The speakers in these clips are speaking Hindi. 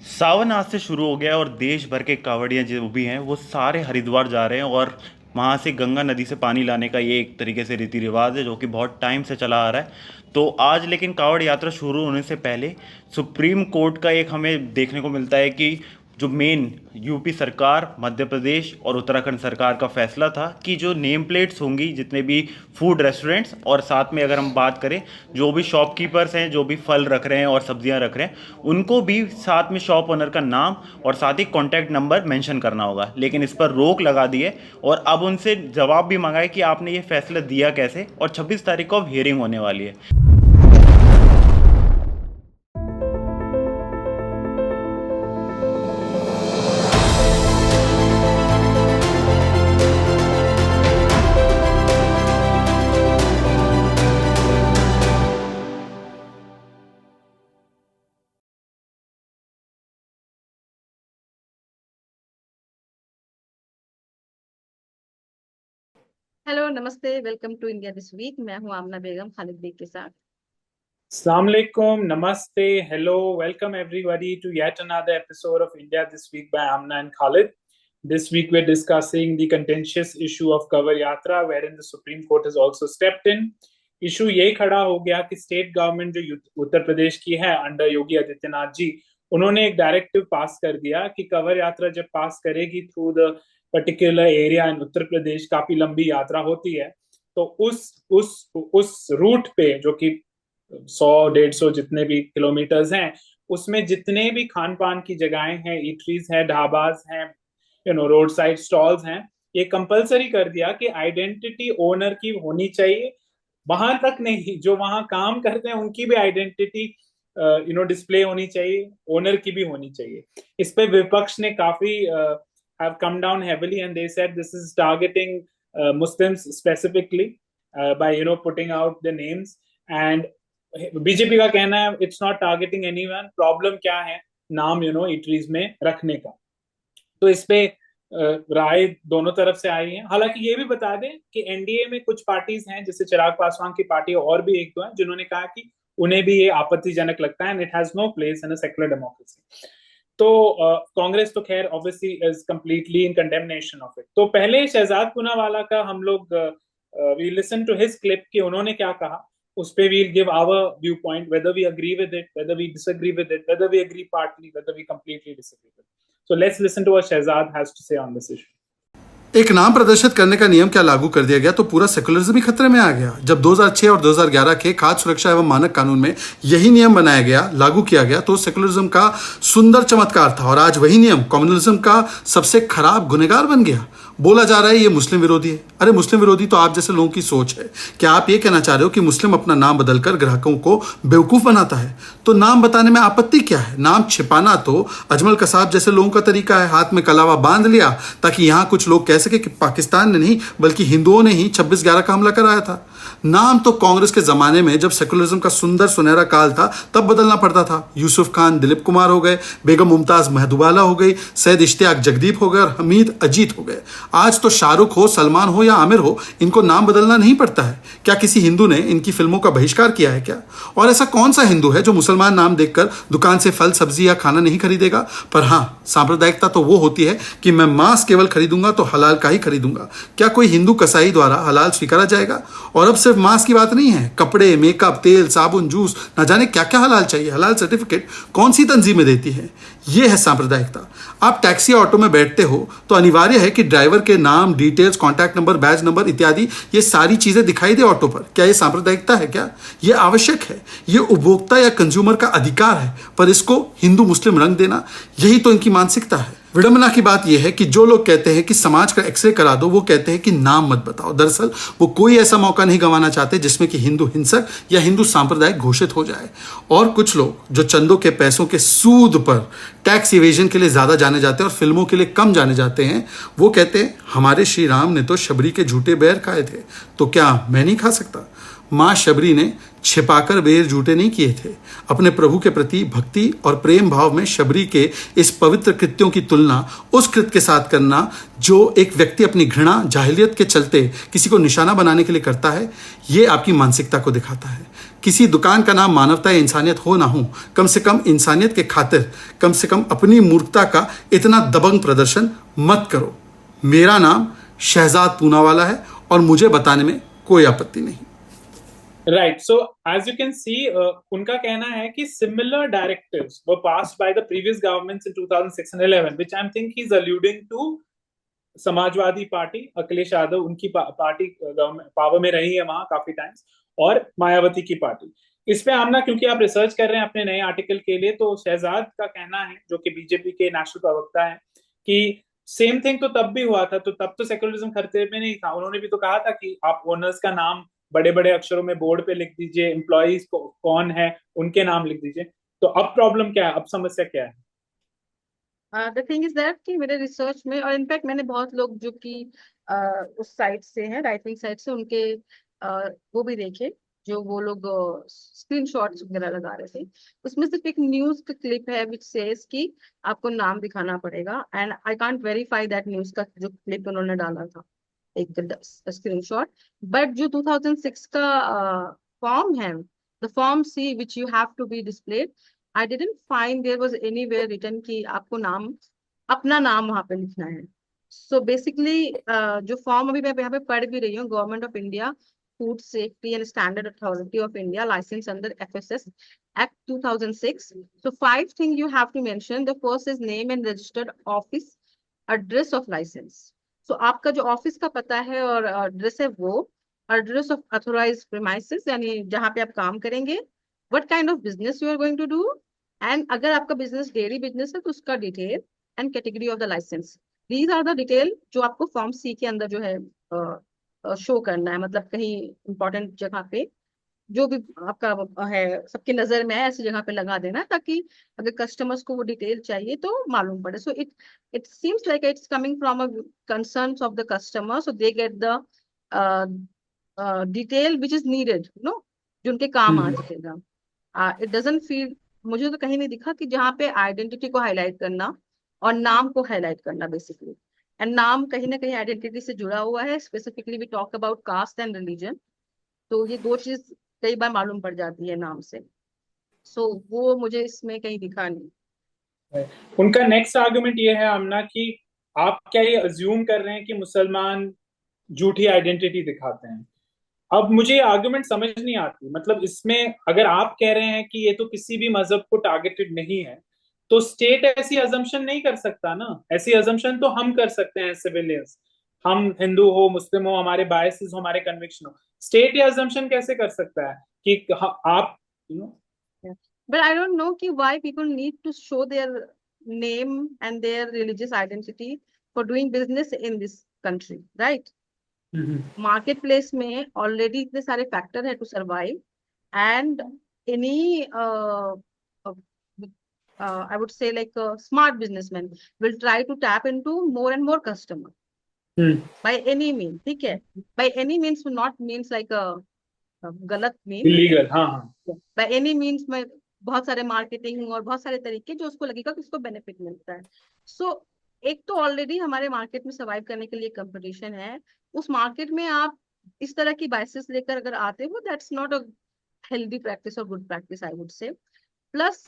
सावन आज से शुरू हो गया है और देश भर के कांवड़िया जो भी हैं वो सारे हरिद्वार जा रहे हैं और वहाँ से गंगा नदी से पानी लाने का ये एक तरीके से रीति रिवाज है जो कि बहुत टाइम से चला आ रहा है। तो आज लेकिन कांवड़ यात्रा शुरू होने से पहले सुप्रीम कोर्ट का एक हमें देखने को मिलता है कि जो मेन यूपी सरकार, मध्य प्रदेश और उत्तराखंड सरकार का फैसला था कि जो नेम प्लेट्स होंगी जितने भी फूड रेस्टोरेंट्स और साथ में अगर हम बात करें जो भी शॉपकीपर्स हैं जो भी फल रख रहे हैं और सब्जियां रख रहे हैं उनको भी साथ में शॉप ओनर का नाम और साथ ही कॉन्टैक्ट नंबर मेंशन करना होगा। लेकिन इस पर रोक लगा दी है और अब उनसे जवाब भी मांगा है कि आपने ये फैसला दिया कैसे, और 26 तारीख को अब हियरिंग होने वाली है। हेलो, नमस्ते। Welcome to India this week. मैं हूं आमना बेगम खालिद बेग के साथ। Assalamu alaikum, namaste, hello, welcome everybody to yet another episode of India This Week by Amna and Khalid. This week we're discussing the contentious issue of Kavar Yatra, wherein the Supreme Court has also stepped in. Issue ये खड़ा हो गया कि स्टेट गवर्नमेंट जो उत्तर प्रदेश की है अंडर योगी आदित्यनाथ जी, उन्होंने एक डायरेक्टिव पास कर दिया कि कवर यात्रा जब पास करेगी through the particular area in Uttar Pradesh, काफी लंबी यात्रा होती है, तो उस रूट पे जो कि 100-150 जितने भी किलोमीटर्स हैं, उसमें जितने भी खान पान की जगहें हैं, ईटरीज हैं, ढाबाज हैं, रोड साइड स्टॉल्स हैं, ये कंपलसरी कर दिया कि आइडेंटिटी ओनर की होनी चाहिए। वहां तक नहीं, जो वहां काम करते हैं उनकी भी आइडेंटिटी डिस्प्ले होनी चाहिए, ओनर की भी होनी चाहिए। इस पे विपक्ष ने काफी have come down heavily and they said this is targeting Muslims specifically by putting out the names, and BJP का कहना है it's not targeting anyone, problem क्या है नाम इटरीज में रखने का। तो इस पे राय दोनों तरफ से आई है। हालांकि ये भी बता दें कि एनडीए में कुछ पार्टीज हैं, जैसे चिराग पासवान की पार्टी और भी एक दो हैं, जिन्होंने कहा कि उन्हें भी ये आपत्तिजनक लगता है and it has no place in a secular democracy. तो कांग्रेस तो खैर obviously is completely in condemnation of it. तो पहले शहजाद पूनावाला का हम लोग we listen to his clip कि उन्होंने क्या कहा, उस पे we'll give our viewpoint, whether we agree with it, whether we disagree with it, whether we agree partly, whether we completely disagree with it. So let's listen to what Shehzad has to say on this issue. एक नाम प्रदर्शित करने का नियम क्या लागू कर दिया गया तो पूरा सेकुलरिज्म ही खतरे में आ गया। जब 2006 और 2011 के खाद्य सुरक्षा एवं मानक कानून में यही नियम बनाया गया, लागू किया गया, तो सेकुलरिज्म का सुंदर चमत्कार था और आज वही नियम कम्युनलिज्म का सबसे खराब गुनहगार बन गया। बोला जा रहा है ये मुस्लिम विरोधी है। अरे मुस्लिम विरोधी तो आप जैसे लोगों की सोच है। क्या आप ये कहना चाह रहे हो कि मुस्लिम अपना नाम बदलकर ग्राहकों को बेवकूफ बनाता है? तो नाम बताने में आपत्ति क्या है? नाम छिपाना तो अजमल कसाब जैसे लोगों का तरीका है। हाथ में कलावा बांध लिया ताकि यहां कुछ लोग कह सके कि पाकिस्तान ने नहीं बल्कि हिंदुओं ने ही 26/11 का हमला कराया था। नाम तो कांग्रेस के जमाने में जब सेकुलरिज्म का सुंदर सुनहरा काल था तब बदलना पड़ता था। यूसुफ खान दिलीप कुमार हो गए, बेगम मुमताज महदुबाला हो गई, सैयद इश्तियाक जगदीप हो गए और हमीद अजीत हो गए। आज तो शाहरुख हो, सलमान हो या आमिर हो, इनको नाम बदलना नहीं पड़ता है। क्या किसी हिंदू ने इनकी फिल्मों का बहिष्कार किया है क्या? और ऐसा कौन सा हिंदू है जो मुसलमान नाम देखकर दुकान से फल सब्जी या खाना नहीं खरीदेगा? पर हाँ, सांप्रदायिकता तो वो होती है कि मैं मांस केवल खरीदूंगा तो हलाल का ही खरीदूंगा। क्या कोई हिंदू कसाई द्वारा हलाल स्वीकारा जाएगा? और अब सिर्फ मांस की बात नहीं है, कपड़े, मेकअप, तेल, साबुन, जूस, ना जाने क्या क्या हलाल चाहिए। हलाल सर्टिफिकेट कौन सी तंजीमें देती है? ये है सांप्रदायिकता। आप टैक्सी ऑटो में बैठते हो तो अनिवार्य है कि ड्राइवर के नाम, details, contact number, badge number इत्यादि ये सारी चीजें दिखाई दे ऑटो पर। क्या ये सांप्रदायिकता है? क्या ये आवश्यक है? ये उपभोक्ता या कंज्यूमर का अधिकार है, पर इसको हिंदू मुस्लिम रंग देना, यही तो इनकी मानसिकता है। विडंबना की बात यह है कि जो लोग कहते हैं कि समाज का एक्सरे करा दो, वो कहते हैं कि नाम मत बताओ। दरअसल वो कोई ऐसा मौका नहीं गंवाना चाहते जिसमें कि हिंदू हिंसक या हिंदू सांप्रदायिक घोषित हो जाए। और कुछ लोग जो चंदों के पैसों के सूद पर टैक्स इवेजन के लिए ज्यादा जाने जाते हैं और फिल्मों के लिए कम जाने जाते हैं, वो कहते हैं हमारे श्री राम ने तो शबरी के झूठे बैर खाए थे, तो क्या मैं नहीं खा सकता? मां शबरी ने छिपाकर बेर झूठे नहीं किए थे। अपने प्रभु के प्रति भक्ति और प्रेम भाव में शबरी के इस पवित्र कृत्यों की तुलना उस कृत्य के साथ करना जो एक व्यक्ति अपनी घृणा जाहिलियत के चलते किसी को निशाना बनाने के लिए करता है, ये आपकी मानसिकता को दिखाता है। किसी दुकान का नाम मानवता या इंसानियत हो ना हो, कम से कम इंसानियत के खातिर कम से कम अपनी मूर्खता का इतना दबंग प्रदर्शन मत करो। मेरा नाम शहजाद पूनावाला है और मुझे बताने में कोई आपत्ति नहीं। Right. So as you can see, उनका कहना है कि similar directives were passed by the previous governments in 2006 and 11, which I'm think he's alluding to Samajwadi party, Akhilesh Yadav उनकी पार्टी पावर में रही है वहां काफी टाइम्स, और मायावती की पार्टी। इस पे आमना, क्योंकि आप रिसर्च कर रहे हैं अपने नए आर्टिकल के लिए, तो शहजाद का कहना है, जो कि बीजेपी के नेशनल प्रवक्ता है, कि सेम थिंग तो तब भी हुआ था, तो तब तो सेकुलरिज्म खतरे में नहीं था। उन्होंने भी तो कहा था कि आप ओनर्स का नाम बड़े बड़े अक्षरों में बोर्ड पे लिख दीजिए, एम्प्लॉइज कौन है उनके नाम लिख दीजिए। तो अब प्रॉब्लम क्या है, अब समस्या क्या है? द थिंग इज दैट कि मेरे रिसर्च में, और इनफैक्ट मैंने बहुत लोग जो कि उस साइट से हैं, राइट विंग साइट से, उनके वो भी देखे, जो वो लोग स्क्रीनशॉट्स वगैरह लगा रहे थे। उसमें सिर्फ एक न्यूज का क्लिप है विच सेज कि आपको नाम दिखाना पड़ेगा, and I can't verify that news का जो क्लिप उन्होंने डाला था, एक स्क्रीनशॉट। बट जो 2006 का फॉर्म है, the form C which you have to be displayed, I didn't find there was anywhere written कि आपको नाम, अपना नाम वहां पे लिखना है। So basically जो फॉर्म अभी मैं यहाँ पे पढ़ भी रही हूँ, government of India food safety and standard authority of India licence under FSS Act 2006. So 5 things you have to mention. The first is name and registered office address of license. So आपका जो ऑफिस का पता है और एड्रेस है, वो एड्रेस ऑफ अथोराइज्ड प्रीमाइसेस, यानी जहाँ पे आप काम करेंगे, what kind of business you are going to do, and अगर आपका बिजनेस डेयरी बिजनेस है तो उसका detail, and category of the licence. These are the detail जो आपको फॉर्म सी के अंदर जो है शो करना है। मतलब कहीं इंपॉर्टेंट जगह पे जो भी आपका है, सबकी नजर में है, ऐसी जगह पे लगा देना, ताकि अगर कस्टमर्स को वो डिटेल चाहिए तो मालूम पड़े। So it seems like it's coming from a concerns of the customer, so they get the detail which is needed, no, जो उनके काम आ सकेगा। इट डजंट फील, मुझे तो कहीं नहीं दिखा कि जहाँ पे आइडेंटिटी को हाईलाइट करना और नाम को हाईलाइट करना बेसिकली, एंड नाम कहीं ना कहीं आइडेंटिटी से जुड़ा हुआ है। Specifically we talk about caste and religion, तो ये दो चीज कई बार मालूम पड़ जाती है नाम से। सो वो मुझे इसमें कहीं दिखा नहीं। उनका नेक्स्ट आर्गुमेंट ये है आमना कि आप क्या ये अज्यूम कर रहे हैं कि मुसलमान झूठी आइडेंटिटी दिखाते हैं। अब मुझे ये आर्गुमेंट समझ नहीं आती। मतलब इसमें अगर आप कह रहे हैं कि ये तो किसी भी मजहब को टारगेटेड नहीं है, तो स्टेट ऐसी अजम्पशन नहीं कर सकता ना। ऐसी अजम्पशन तो हम कर सकते हैं सिविलियंस, हम हिंदू हो, मुस्लिम हो, हमारे बायसेस हो, हमारे कन्विक्शन हो। स्टेट ये अजम्पशन कैसे कर सकता है कि आप But I don't know कि why people need to show their name and their religious identity for doing business in this country, right? Market place में ऑलरेडी इतने सारे फैक्टर है to survive, and any I would say like smart businessman will try to tap into more and more customer by any mean. ठीक है, by any means not means like गलत मीन, इलीगल। हाँ, बाय एनी मीन्स में बहुत सारे मार्केटिंग और बहुत सारे तरीके जो उसको लगेगा कि उसको बेनिफिट मिलता है। सो एक तो ऑलरेडी हमारे मार्केट में सर्वाइव करने के लिए कंपटीशन है, उस मार्केट में आप इस तरह की बाइसेस लेकर अगर आते हो, that's not a healthy practice और good practice I would say. Plus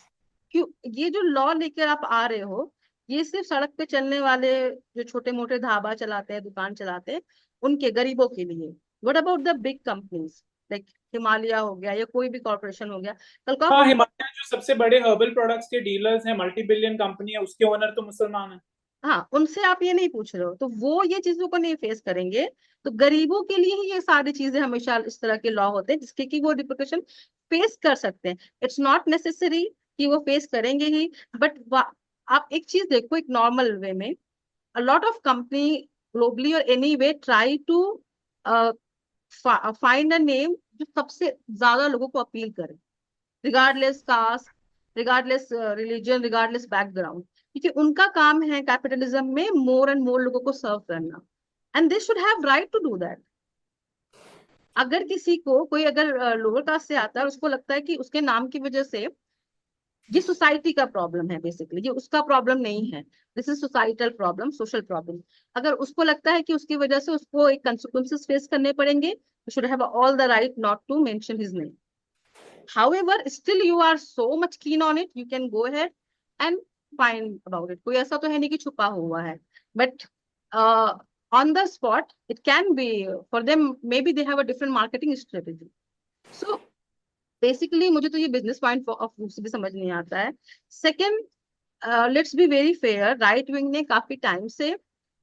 क्यों ये जो लॉ लेकर आप आ रहे हो, ये सिर्फ सड़क पे चलने वाले जो छोटे मोटे ढाबा चलाते हैं, दुकान चलाते हैं, उनके गरीबों के लिए। What about the big companies like Himalaya हो गया या कोई भी कॉर्पोरेशन हो गया, कल को हाँ, हिमालय जो सबसे बड़े हर्बल प्रोडक्ट्स के डीलर्स हैं, मल्टी बिलियन कंपनी है, उसके ओनर तो मुसलमान है। हाँ, उनसे आप ये नहीं पूछ रहे हो, तो वो ये चीजों को नहीं फेस करेंगे। तो गरीबों के लिए ही ये सारी चीजें हमेशा इस तरह के लॉ होते हैं जिसके कि वो रिपोर्टेशन फेस कर सकते हैं। इट्स नॉट नेसेसरी कि वो फेस करेंगे ही, बट आप एक चीज देखो, एक नॉर्मल वे में a lot of company globally or anyway try to find a name जो सबसे ज्यादा लोगों को अपील करे, regardless caste, regardless religion, regardless background, क्योंकि उनका काम है कैपिटलिज्म में मोर एंड मोर लोगों को सर्व करना, and they should have right to do that. अगर किसी को कोई अगर लोअर कास्ट से आता है, उसको लगता है कि उसके नाम की वजह से ये सोसाइटी का प्रॉब्लम है, बेसिकली ये उसका प्रॉब्लम नहीं है, this is societal problem, social problem. अगर उसको लगता है कि उसकी वजह से उसको एक कंसिक्वेंसेस फेस करने पड़ेंगे, you should have all the right not to mention his name. however still you are so much keen on it, you can go ahead and find about it. कोई ऐसा तो है नहीं कि छुपा हुआ है, but on the spot it can be for them, maybe they have a different marketing strategy. So basically मुझे तो ये business point of view से भी समझ नहीं आता है. Second, let's be very fair, right wing ने काफी टाइम से,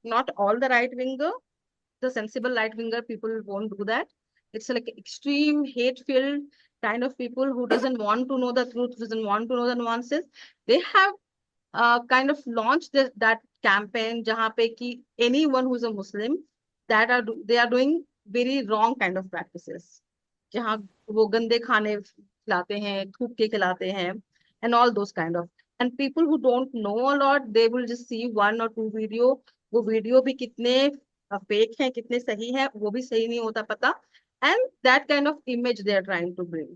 not all the right winger, the sensible right winger people won't do that. It's like extreme hate filled kind of people who doesn't want to know the truth, doesn't want to know the nuances. They have kind of launched that campaign jahan pe ki anyone who's a Muslim, they are doing very wrong kind of practices, jahan wo gande khane खिलाते हैं, थूक के खिलाते हैं, and all those kind of, and people who don't know a lot, they will just see 1 or 2 video. वो वीडियो भी कितने फेक हैं, कितने सही हैं, वो भी सही नहीं होता पता, and that kind of image they are trying to bring,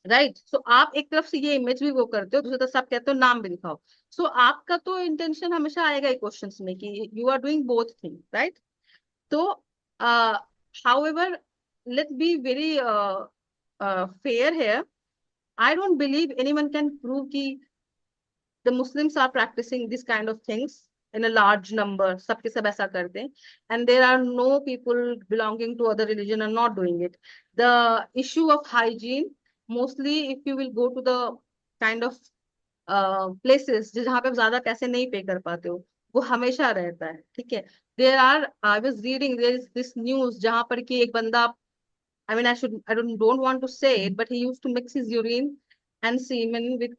right. So आप एक तरफ से ये इमेज भी वो करते हो, दूसरी तरफ से आप कहते हो नाम भी दिखाओ. सो आपका तो इंटेंशन हमेशा आएगा ही क्वेश्चंस में कि you are doing both thing, right. तो however, let's be very fair here. I don't believe anyone can prove कि the Muslims are practicing this kind of things in a large number. सबके सब ऐसा करते हैं, and there are no people belonging to other religion are not doing it. The issue of hygiene, mostly if you will go to the kind of places जहाँ पे ज्यादा पैसे नहीं पे कर पाते हो, वो हमेशा रहता है, ठीक है. There are, I was reading, there is this news जहाँ पर कि एक बंदा, I mean, I don't want to say it, but he used to mix his urine and semen with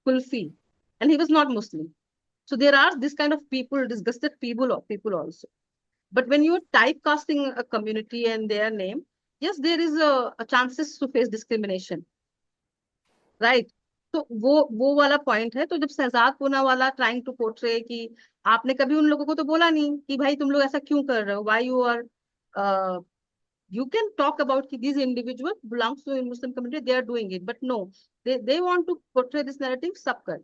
kulfi, and he was not Muslim. So there are this kind of people, disgusted people also. But when you are typecasting a community and their name, yes, there is a chances to face discrimination, right? तो वो वाला पॉइंट है. तो जब शहजाद पूना वाला ट्राइंग टू पोर्ट्रे कि आपने कभी उन लोगों को तो बोला नहीं कि भाई तुम लोग ऐसा क्यों कर रहे हो, why you are, you can talk about कि these individuals belongs to a Muslim community, they are doing it, but no, they want to portray this narrative सब कर,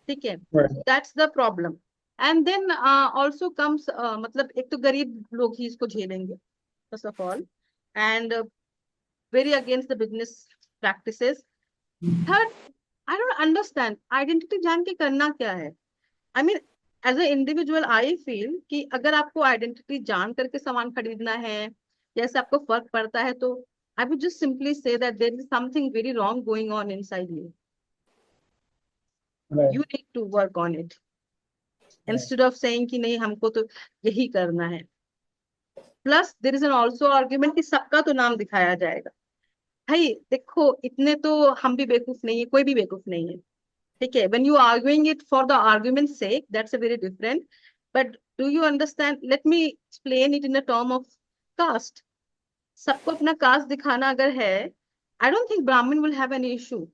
ठीक है. That's the problem. And then also comes मतलब एक तो गरीब लोग ही इसको झेलेंगे first of all, and very against the business practices. Third, I don't understand identity जान के करना क्या है. I mean, as an individual, I feel कि अगर आपको identity जान करके सामान खरीदना है, जैसे आपको फर्क पड़ता है, तो I would just simply say that there is something very wrong going on inside you. Right. You need to work on it. Instead of saying कि नहीं हमको तो यही करना है. Plus, there is an also argument कि सबका तो नाम दिखाया जाएगा. भाई देखो, इतने तो हम भी बेवकूफ नहीं है, कोई भी बेवकूफ नहीं है, ठीक है. When you arguing it for the argument's sake, that's a very different. But do you understand? Let me explain it in a term of caste. सबको अपना कास्ट दिखाना अगर है, I don't think Brahmin will have any issue,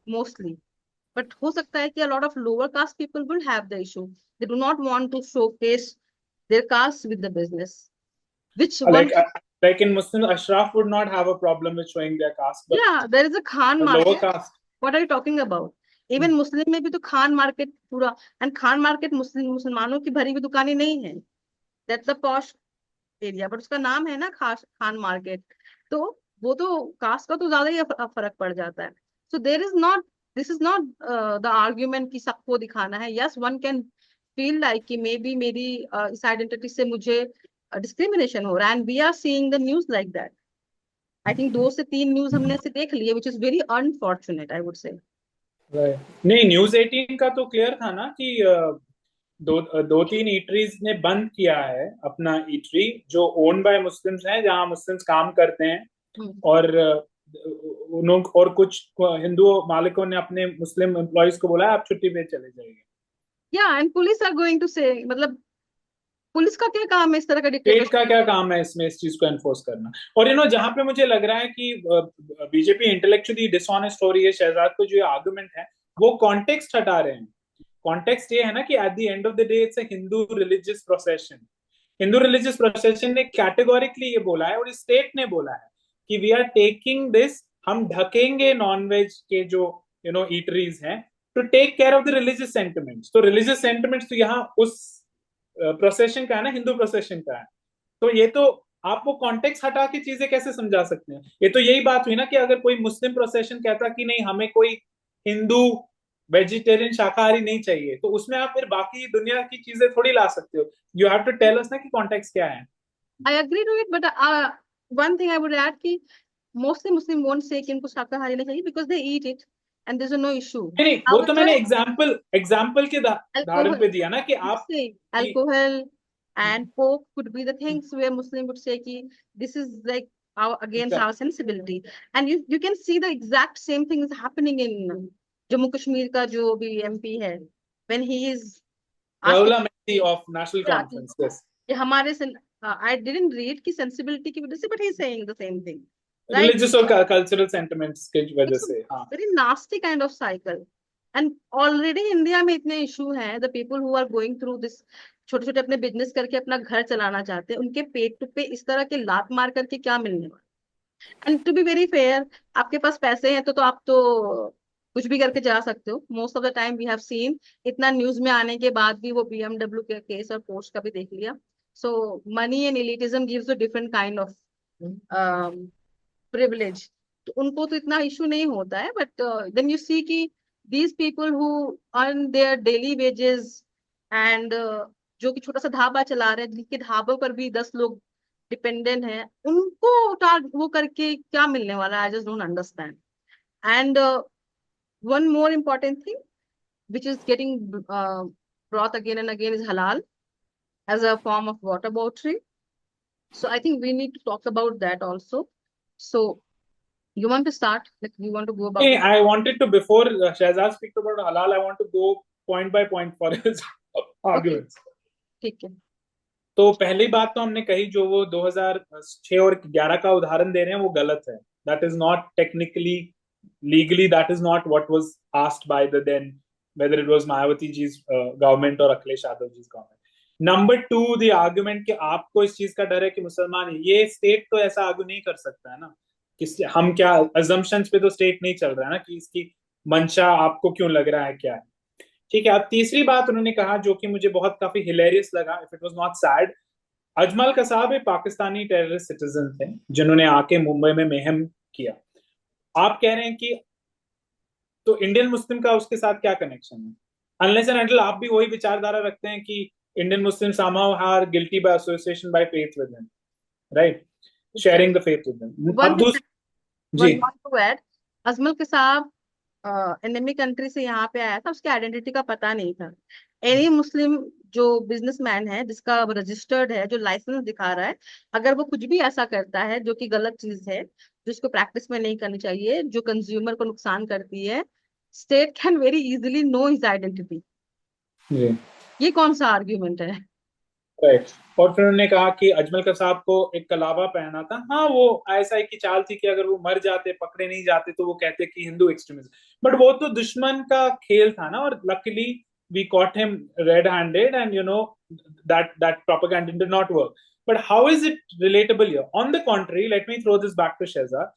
mostly. But हो सकता है कि a lot of lower caste people will have the issue. They do not want to showcase their caste with the business. Which one? Like in Muslims, Ashraf would not have a problem with showing their caste. But yeah, there is a Khan lower market. caste. What are you talking about? Even Muslim में भी तो खान मार्केट पूरा, and खान मार्केट मुसलमानों की भरी हुई दुकानें नहीं है. That's the posh area, but उसका नाम है ना खान मार्केट. तो वो तो कास्ट का तो ज्यादा ही फर्क पड़ जाता है. So there is not, this is not the argument कि सबको दिखाना है. Yes, one can feel like कि maybe मेरी इस आइडेंटिटी से मुझे डिस्क्रिमिनेशन हो रहा है, and we are seeing the news like that. I think 2 से 3 न्यूज हमने ऐसे देख लिए, which is very unfortunate, I would say. Right. नहीं, न्यूज 18 का तो क्लियर था ना कि दो तीन ईटरीज ने बंद किया है अपना ईटरी जो ओन बाय मुस्लिम्स हैं, जहां मुस्लिम्स काम करते हैं, और और कुछ हिंदू मालिकों ने अपने मुस्लिम एम्प्लॉइज को बोला आप छुट्टी पे चले जाइए. Yeah, and police are going to say, मतलब पुलिस का क्या काम है इस तरह का स्टेट का क्या काम है इसमें इस चीज को एनफोर्स करना. और जहां पे मुझे लग रहा है कि बीजेपी इंटेलेक्चुअली डिसऑनेस्ट हो रही है, शहजाद को जो आर्गुमेंट है वो कॉन्टेक्स्ट हटा रहे हैं. कॉन्टेक्स्ट ये है ना कि at the end of the day it's a Hindu religious procession. Hindu religious procession ने कैटेगोरिकली ये बोला है, और स्टेट ने बोला है कि वी आर टेकिंग दिस, हम ढकेंगे नॉनवेज के जो ईटरीज हैं to take care of the religious sentiments. तो रिलीजियस सेंटिमेंट्स तो यहाँ उस प्रोसेशन का है ना, हिंदू प्रोसेशन का है. तो ये तो आप वो कॉन्टेक्स्ट हटा के चीजें कैसे समझा सकते हैं? ये तो यही बात हुई ना कि अगर कोई मुस्लिम प्रोसेशन कहता कि नहीं हमें कोई हिंदू वेजिटेरियन शाकाहारी नहीं चाहिए, तो उसमें आप फिर बाकी दुनिया की चीजें थोड़ी ला सकते हो। You have to tell us ना कि कॉन्टेक्स्ट क्या है। I agree to it, but one thing I would add कि mostly Muslim won't say कि उनको शाकाहारी नहीं चाहिए because they eat it and there's no issue. नहीं नहीं, वो तो However, मैंने एग्जाम्पल के alcohol, धारण पे दिया ना कि आप say alcohol and pork could be the things where Muslim would say कि this is like against our sensibility. And you can see the exact same thing is happening in Jammu Kashmir का जो भी MP है, when he is asking Rahula Mehdi of National Conference, yes. कि हमारे I didn't read की sensibility की वजह से, but he's saying the same thing, right? Religious और cultural sentiments की वजह It's से, a हाँ. very nasty kind of cycle. And already India में इतने issue हैं, the people who are going through this, छोटे छोटे अपने बिजनेस करके अपना घर चलाना चाहते हैं, उनके पेट पे इस तरह के लात मार करके क्या मिलने वाला? And to be very fair, आपके पास पैसे हैं तो आप तो कुछ भी करके जा सकते हो। Most of the time we have seen, इतना न्यूज में आने के बाद भी वो BMW के केस और पोस्ट का भी देख लिया। So money and elitism gives a different kind of privilege, तो उनको तो इतना इशू नहीं होता है। बट देन यू सी कि these people who earn their daily wages and जो कि छोटा सा ढाबा चला रहे हैं, जिनके ढाबों पर भी 10 लोग डिपेंडेंट है, उनको उतार वो करके क्या मिलने वाला है? आई just don't understand. And one more important thing which is getting brought again and again is halal as a form of water botry. So I think we need to talk about that also. So you want to start, like you want to go about Hey, it? I wanted to, before Shehzad speaks about halal, I want to go point by point for his arguments. ठीक है। तो पहली बात तो हमने कही, जो वो 2006 और 11 का उदाहरण दे रहे हैं वो गलत है. That is not technically, legally, that is not what was asked by the then, whether it was Mayawati ji's government or Akhilesh Yadav ji's government. Number 2, the argument कि आपको इस चीज का डर है कि मुसलमान है, ये स्टेट तो ऐसा आर्ग्यू नहीं कर सकता है ना कि हम क्या assumptions पे तो स्टेट नहीं चल रहा है ना कि इसकी मंशा आपको क्यों लग रहा है क्या है. ठीक है. अब तीसरी बात उन्होंने कहा जो कि मुझे बहुत काफी हिलेरियस लगा, if it was not sad. Ajmal Kasab एक पाकिस्तानी टेररिस्ट सिटीजन थे जिन्होंने आके मुंबई में मेहम किया. आप कह रहे हैं कि तो इंडियन मुस्लिम का उसके साथ क्या कनेक्शन है? अनलेस एंड अनटिल आप भी वही विचारधारा रखते हैं कि Indian Muslim somehow are guilty by association by faith with them, right? Sharing the faith with them. अब जी, One want to add, Ajmal Kasab enemy country से यहाँ पे आया था, उसके आइडेंटिटी का पता नहीं था। एनी मुस्लिम जो बिजनेसमैन है, जिसका रजिस्टर्ड है, जो लाइसेंस दिखा रहा है, अगर वो कुछ भी ऐसा करता है जो कि गलत चीज है, जिसको प्रैक्टिस में नहीं करनी चाहिए, जो कंज्यूमर को नुकसान करती है, state can very easily know his identity. जी, ये कौन सा आर्ग्यूमेंट है? राइट. और फिर उन्होंने कहा कि अजमल कसाब को एक कलावा पहना था. हाँ, वो ऐसा की चाल थी कि अगर वो मर जाते, पकड़े नहीं जाते, तो वो कहते कि हिंदू एक्सट्रीमिज्म. बट वो तो दुश्मन का खेल था ना, और luckily we caught him red handed and you know that propaganda did not work. But how is it relatable here? On the contrary, let me throw this back to Shehzad.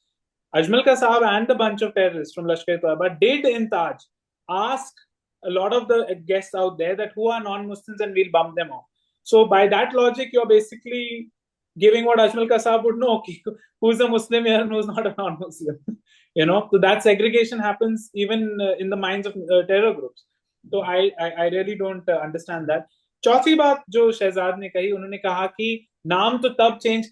Ajmal Kasab and the bunch of terrorists from Lashkar-e-Taiba did in Taj ask a lot of the guests out there that who are non-Muslims and we'll bump them off. So by that logic, you're basically giving what Ajmal Kasab would know, who's a Muslim here and who's not a non-Muslim. You know, so that segregation happens even in the minds of terror groups. So I really don't understand that. चौथी बात जो शहजाद ने कही, उन्होंने कहा कि नाम तो तब चेंज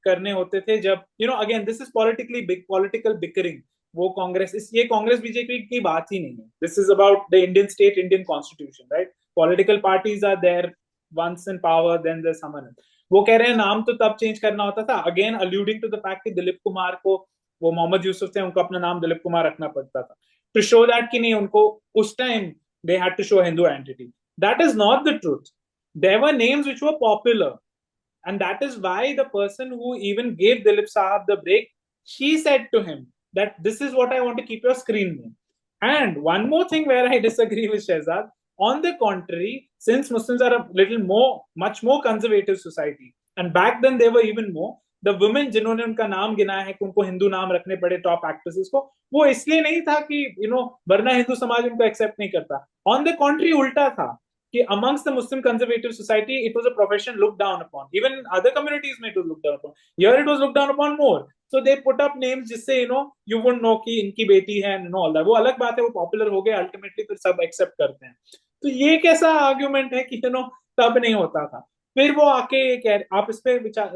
करने होते थे जब, you know, again this is political bickering. वो कांग्रेस, ये कांग्रेस बीजेपी की बात ही नहीं है. This is about the Indian state, Indian constitution, right? Political parties are there once in power, then there's someone else. वो कह रहे हैं नाम तो तब चेंज करना होता था, again alluding to the fact कि दिलीप कुमार को, वो मोहम्मद यूसुफ थे, उनको अपना नाम दिलीप कुमार रखना पड़ता था to show that कि नहीं, उनको उस time they had to show a Hindu identity. That is not the truth. There were names which were popular, and that is why the person who even gave Dilip Sahab the break, she said to him that this is what I want to keep your screen name. And one more thing where I disagree with Shehzad, on the contrary, since Muslims are a much more conservative society, and back then they were even more, the women जिन्होंने उनका नाम गिनाया है कि उनको हिंदू नाम रखने पड़े टॉप एक्ट्रेसेस को, वो इसलिए नहीं था कि वरना हिंदू समाज उनको एक्सेप्ट नहीं करता. ऑन द कॉन्ट्री उल्टा था. कि amongst the Muslim conservative society it was a profession looked down upon. Even other communities में it was looked down upon. Here it was looked down upon more. So they put up names जिससे you wouldn't know कि इनकी बेटी है and all that. वो अलग बात है, वो popular हो गए ultimately, फिर सब accept करते हैं. तो ये कैसा argument है कि तब नहीं होता था. फिर वो आके कह, आप इस पे विचार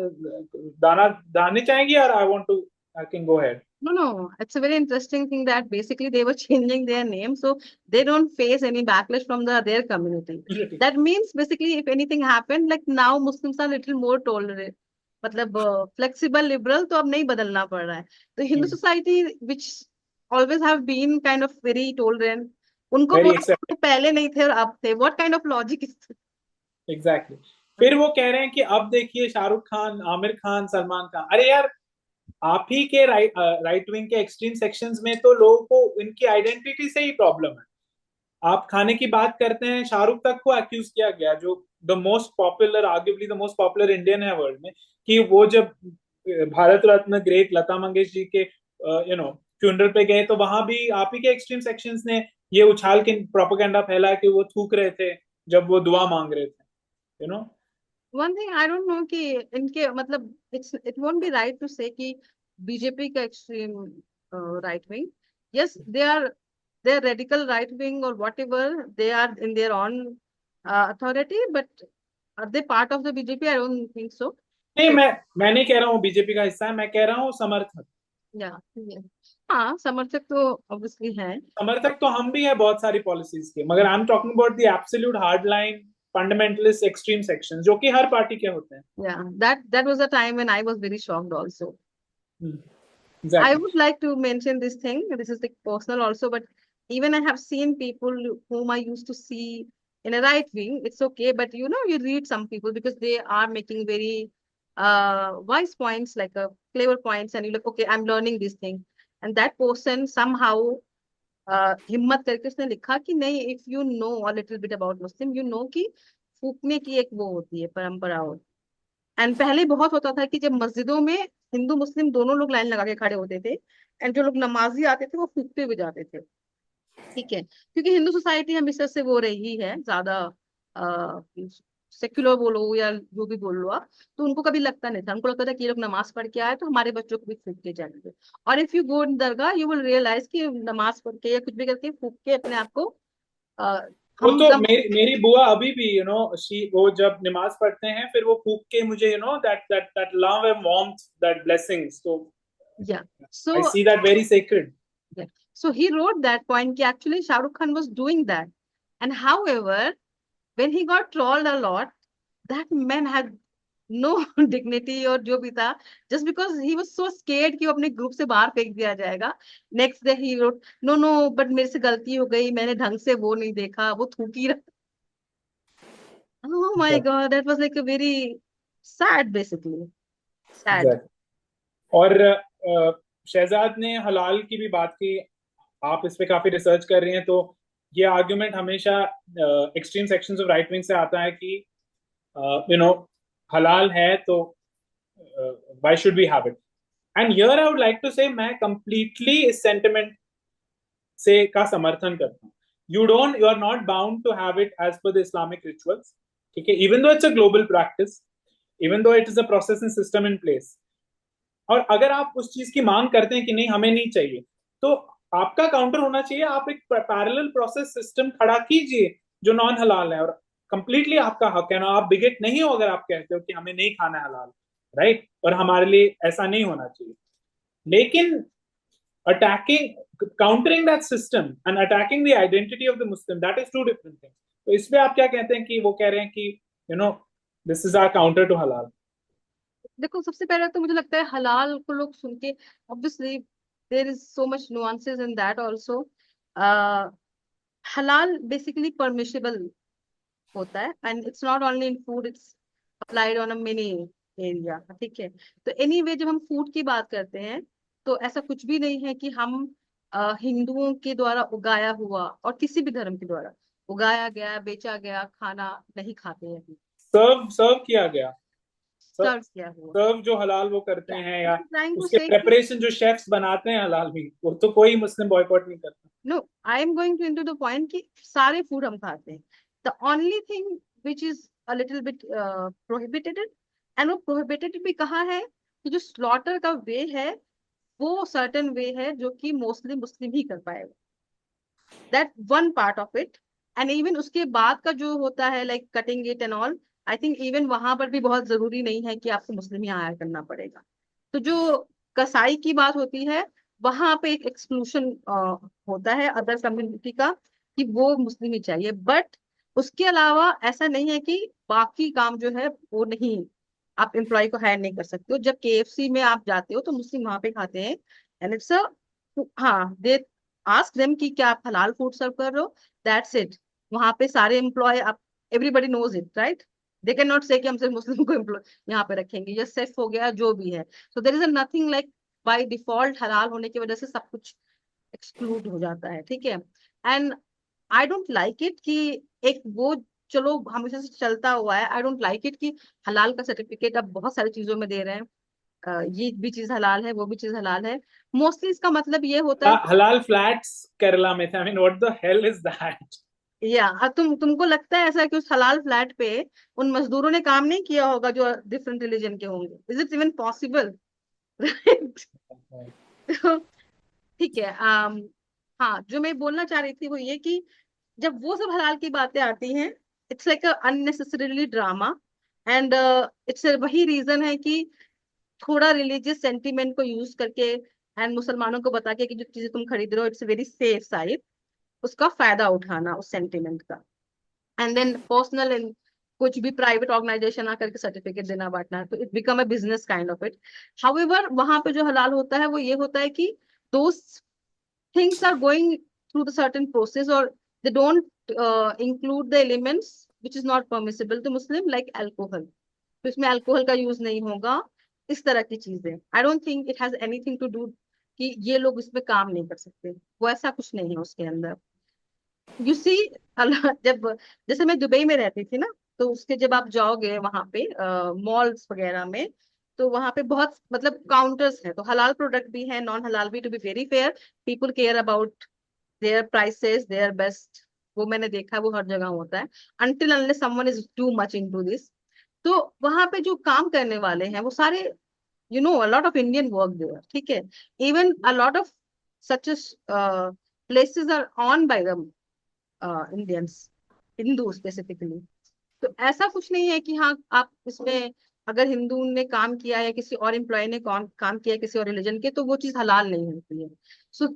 दाने चाहेंगे और I can go ahead. No, it's a very interesting thing that basically they were changing their name so they don't face any backlash from their community. That means basically if anything happened, like now Muslims are little more tolerant, मतलब flexible, liberal, तो अब नहीं बदलना पड़ रहा है. तो Hindu society which always have been kind of very tolerant, उनको Very बोला accepting. पहले नहीं थे और अब थे. What kind of logic is this? Exactly. फिर वो कह रहे हैं कि अब देखिए शाहरुख खान, आमिर खान, सलमान खान. अरे यार, आप ही के राइट विंग के एक्सट्रीम सेक्शंस में तो लोगों को इनकी आइडेंटिटी से ही प्रॉब्लम है. आप खाने की बात करते हैं, शाहरुख तक को अक्यूज किया गया, जो the most popular, arguably the most popular Indian है वर्ल्ड में, कि वो जब भारत रत्न ग्रेट लता मंगेशकर जी के फ्यूनरल पे गए तो वहां भी आप ही के एक्सट्रीम सेक्शंस ने ये उछाल के प्रोपेगेंडा फैला कि वो थूक रहे थे जब वो दुआ मांग रहे थे. One thing I don't know कि इनके मतलब it won't be right to say कि बीजेपी का extreme right wing. Yes, they're radical right wing or whatever. They are in their own authority, but are they part of the BJP? I don't think so. नहीं, मैं नहीं कह रहा हूँ बीजेपी का हिस्सा है, मैं कह रहा हूँ समर्थक. Yeah. हाँ, समर्थक तो obviously हैं. समर्थक तो हम भी हैं बहुत सारी पॉलिसीज के, मगर I am talking about the absolute hard line fundamentalist extreme sections जो कि हर पार्टी के होते हैं. Yeah, that was a time when I was very shocked also. Exactly. I would like to mention this thing. This is like personal also, but even I have seen people whom I used to see in a right wing. It's okay, but you read some people because they are making very wise points, like clever points, and you're like, okay, I'm learning this thing. And that person somehow हिम्मत करके उसने लिखा कि नहीं, if you know a little bit about Muslim, you know कि फूकने की एक वो होती है परंपरा. एंड पहले बहुत होता था कि जब मस्जिदों में हिंदू मुस्लिम दोनों लोग लाइन लगा के खड़े होते थे एंड जो लोग नमाजी आते थे वो फूकते हुए जाते थे. ठीक है, क्योंकि हिंदू सोसाइटी हमेशा से वो रही है ज्यादा सेक्युलर बोलो या जो भी बोल लो आप, तो उनको कभी लगता नहीं था. उनको लगता था कि ये लोग नमाज पढ़ के आए तो हमारे बच्चों को भी फूक के जाएंगे. और इफ यू गो इन दरगाह यू विल रियलाइज कि नमाज पढ़ के या कुछ भी करके फूक के अपने आप को वो तो मेरी बुआ अभी भी वो जब नमाज पढ़ते हैं फिर वो फूक के मुझे that love and warmth, that blessings, so yeah, so I see that very sacred. Yeah. So he wrote that point कि actually Shah Rukh Khan was doing that, and however when he got trolled a lot, that man had no dignity और जो भी था, just because he was so scared कि वो अपने ग्रुप से बाहर फेंक दिया जाएगा. Next day he wrote no but मेरे से गलती हो गई, मैंने ढंग से वो नहीं देखा, वो थूकी रहा. Oh my God, that was like a very sad, basically sad. Exactly. और शहजाद ने हलाल की भी बात की. आप इस पे काफी रिसर्च कर रही हैं, तो ये आर्गुमेंट हमेशा extreme sections of right wing से आता है कि हलाल है तो why should we have it. And here I would like to say मैं कंप्लीटली इस सेंटिमेंट से का समर्थन करता हूँ. You are not bound to have it as per the Islamic rituals. ठीक है, even though it's a global practice, even though it is a process and system in place. और अगर आप उस चीज की मांग करते हैं कि नहीं हमें नहीं चाहिए, तो आपका काउंटर होना चाहिए. आप एक पैरेलल प्रोसेस सिस्टम खड़ा कीजिए जो नॉन हलाल है, और कंप्लीटली आपका हक है ना. आप बिगेट नहीं हो अगर आप कहते हो कि हमें नहीं खाना हलाल, राइट, और हमारे लिए ऐसा नहीं होना चाहिए. लेकिन countering that system and attacking the identity of the Muslim, that is two different things. तो इसमें आप क्या कहते हैं कि वो कह रहे हैं कि this is our counter to halal. देखो, सबसे पहले तो मुझे लगता है हलाल को लोग सुन के obviously there is so much nuances in that also. halal basically permissible होता है and it's not only in food, it's applied on a many area. ठीक है, तो anyway जब हम फूड की बात करते हैं तो ऐसा कुछ भी नहीं है कि हम हिंदुओं के द्वारा उगाया हुआ और किसी भी धर्म के द्वारा उगाया गया बेचा गया खाना नहीं खाते हैं. सर्व किया गया, सर्व किया हुआ सर्व जो हलाल वो करते हैं, या trying to उसके say प्रेपरेशन जो शेफ्स बनाते हैं हलाल भी, वो तो कोई मुस्लिम बॉयकॉट नहीं करता. No, I am going to into the point कि सारे फूड हम खाते हैं. The only thing which is a little bit prohibited, and वो prohibited भी कहाँ है कि जो slaughter का way है वो certain way है जो कि mostly मुस्लिम ही कर पाएगा. That one part of it. And even उसके बाद का जो होता है like cutting it and all, I think even वहां पर भी बहुत जरूरी नहीं है कि आपको मुस्लिम ही हायर करना पड़ेगा. तो जो कसाई की बात होती है वहां पे एक एक्सक्लूशन होता है अदर कम्युनिटी का कि वो मुस्लिम ही चाहिए. बट उसके अलावा ऐसा नहीं है कि बाकी काम जो है वो नहीं, आप एम्प्लॉय को हायर नहीं कर सकते हो. जब KFC में आप जाते हो तो मुस्लिम वहां पे खाते हैं एंड इट्स अ, हाँ, दे आस्क देम कि क्या आप हलाल फूड सर्व कर रहे हो, दैट्स इट. वहां पे सारे एम्प्लॉय, आप everybody knows it, right. They can not say कि हम सिर्फ मुस्लिम को एम्प्लॉय यहाँ पे रखेंगे, या सेफ हो गया जो भी है. So there is a nothing like by default halal होने की वजह से सब कुछ एक्सक्लूड हो जाता है, ठीक है. And I don't like it कि एक वो, चलो हमेशा से चलता हुआ है. आई डोंट लाइक इट कि हलाल का सर्टिफिकेट अब बहुत सारी चीजों में दे रहे हैं. ये भी चीज हलाल है, वो भी चीज हलाल है. मोस्टली इसका मतलब ये होता है halal flats Kerala में थे. I mean, what the hell is that? या तुमको लगता है ऐसा कि उस हलाल फ्लैट पे उन मजदूरों ने काम नहीं किया होगा जो डिफरेंट रिलीजन के होंगे? Is it even possible? Right. ठीक है. हाँ, जो मैं बोलना चाह रही थी वो ये कि जब वो सब हलाल की बातें आती हैं, it's like unnecessarily drama. And it's वही रीजन है कि थोड़ा रिलीजियस सेंटीमेंट को यूज करके एंड मुसलमानों को बता के कि जो चीजें तुम खरीद रहे हो इट्स वेरी सेफ साइड, उसका फायदा उठाना उस सेंटीमेंट का. एंड देन पर्सनल एंड कुछ भी प्राइवेट ऑर्गेनाइजेशन आकर के सर्टिफिकेट देना बांटना, तो it become a business kind of it. However वहां पे जो हलाल होता है वो ये होता है कि दोस things are going through the certain process, or they don't include the elements which is not permissible to Muslim, like alcohol. तो इसमें अल्कोहल का यूज नहीं होगा, इस तरह की चीजें. I don't think it has anything to do कि ये लोग इसमें काम नहीं कर सकते, वो ऐसा कुछ नहीं है उसके अंदर. यू सी, जब जैसे मैं दुबई में रहती थी ना, तो उसके जब आप जाओगे वहां पे मॉल्स वगैरह में, तो वहां पे बहुत मतलब काउंटर्स हैं, तो हलाल प्रोडक्ट भी है, नॉन हलाल भी. To be very fair, people care about their prices, their best. वो मैंने देखा, वो हर जगह होता है, until unless someone is too much into this. तो वहां पे जो काम करने वाले हैं वो सारे, you know, a lot of Indian work there, ठीक है. Even a lot of such places are owned by the Indians, Hindu specifically. तो ऐसा कुछ नहीं है कि हाँ आप इसमें अगर हिंदू ने काम किया या किसी और एम्प्लॉय ने काम किया किसी और रिलीजन के, तो वो चीज हलाल नहीं होती है. सो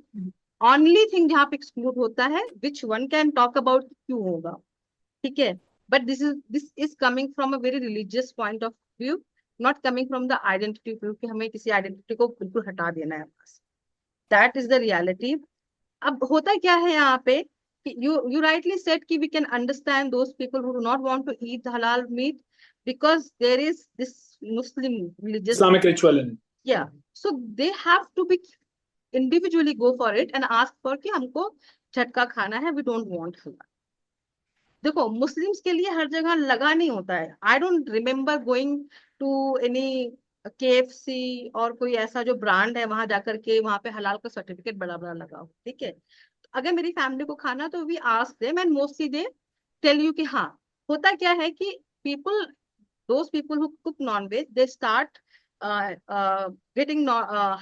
ओनली थिंग जहाँ पे एक्सक्लूड होता है, which one can talk about क्यों होगा, ठीक है. But this is coming from a very religious point of view, not coming from the identity view कि हमें किसी आइडेंटिटी को बिल्कुल हटा देना है बस. That is the reality. अब होता क्या है यहाँ पे, you rightly said कि we can understand those people who do not want to eat halal meat because there is this Muslim religious Islamic ritual in it. yeah, so they have to be individually go for it and ask for कि हमको झटका खाना है, we don't want halal. देखो मुस्लिम्स के लिए हर जगह लगा नहीं होता है. I don't remember going to any KFC और कोई ऐसा जो ब्रांड है वहां जाकर के वहां पे हलाल का सर्टिफिकेट बड़ा बड़ा लगा हो, ठीक है. अगर मेरी फैमिली को खाना, तो we ask them and mostly they tell you कि हाँ. होता क्या है कि people, those people who cook non veg, they start getting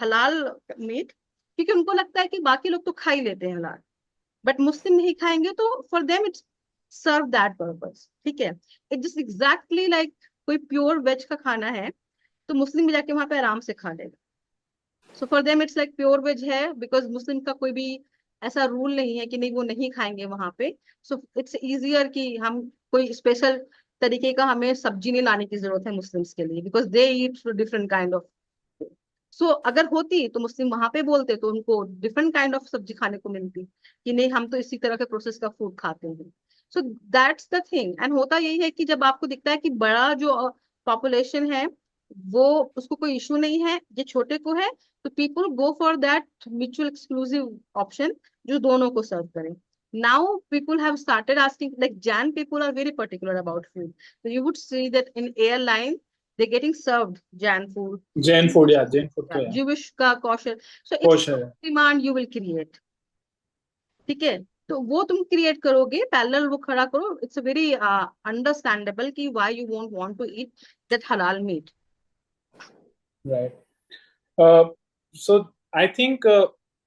halal meat, क्योंकि उनको लगता है कि बाकी लोग तो खा ही लेते हैं हलाल, बट मुस्लिम नहीं खाएंगे, तो for them it's serve that purpose, ठीक है. इट जस्ट एग्जैक्टली लाइक कोई प्योर वेज का खाना है तो मुस्लिम भी जाके वहां पे आराम से खा लेगा. So for them it's like pure veg है, बिकॉज मुस्लिम का कोई भी ऐसा रूल नहीं है कि नहीं वो नहीं खाएंगे वहां पे. सो इट्स इजियर कि हम कोई स्पेशल तरीके का हमें सब्जी नहीं लाने की जरूरत है मुस्लिम्स के लिए, because they eat different kind of. So अगर होती तो मुस्लिम वहां पे बोलते तो उनको डिफरेंट काइंड ऑफ सब्जी खाने को मिलती कि नहीं हम तो इसी तरह के प्रोसेस का फूड खाते हैं. So that's the thing. And होता यही है कि जब आपको दिखता है कि बड़ा जो पॉपुलेशन है वो, उसको कोई इशू नहीं है, ये छोटे को है, तो people go for that mutual exclusive option जो दोनों को सर्व करें. Now people have started asking, like Jain people are very particular about food. So you would see that in airline they're getting served Jain food. Jain food, yeah, Jain food. Yeah, Yeah. Jewish का kosher. So it's Kosher. demand you will create. ठीक है. तो वो तुम क्रिएट करोगे पैरेलल, वो खड़ा करो, इट्स वेरी अंडरस्टैंडेबल कि why you won't want to eat that halal meat. Right. So I think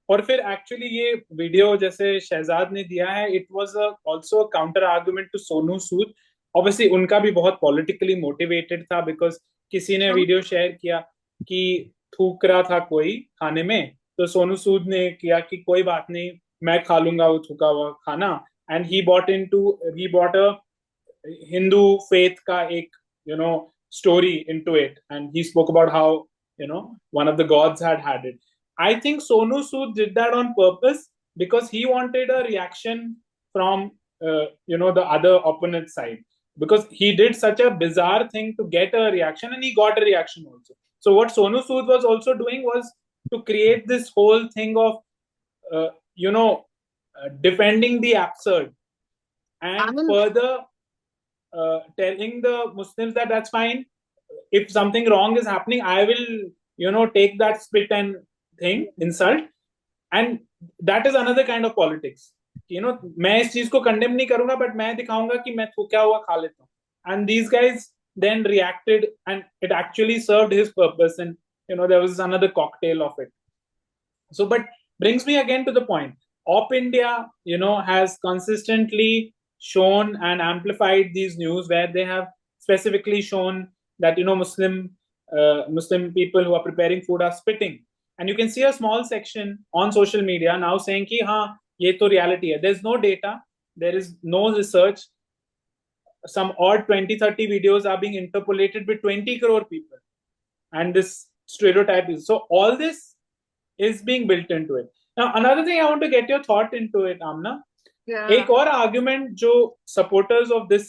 और फिर एक्चुअली ये वीडियो जैसे शहजाद ने दिया है, it was also counter argument to Sonu Sood. Obviously उनका भी बहुत पॉलिटिकली मोटिवेटेड था, बिकॉज किसी ने वीडियो शेयर किया कि थूक रहा था कोई खाने में, तो सोनू सूद ने किया कि कोई बात नहीं, मैं खा लूंगा वो थूका हुआ खाना। And he bought a Hindu faith का एक story into it, and he spoke about how one of the gods had it. I think Sonu Sood did that on purpose because he wanted a reaction from the other opponent side, because he did such a bizarre thing to get a reaction, and he got a reaction also. So what Sonu Sood was also doing was to create this whole thing of defending the absurd, and further telling the Muslims that that's fine. If something wrong is happening, I will, take that spit and thing, insult. And that is another kind of politics. मैं इस चीज को condemn नहीं करूंगा, but मैं दिखाऊंगा कि मैं क्या हुआ खा लेता हूँ. And these guys then reacted, and it actually served his purpose. And, there was another cocktail of it. So, but brings me again to the point. Op India, has consistently shown and amplified these news where they have specifically shown that Muslim people who are preparing food are spitting, and you can see a small section on social media now saying ki हाँ ये तो reality है. There's no data, there is no research. Some odd 20-30 videos are being interpolated with 20 crore people, and this stereotype is so. All this is being built into it. Now, another thing I want to get your thought into it, Amna. Yeah. एक और आर्ग्यूमेंट जो सपोर्टर्स ऑफ दिस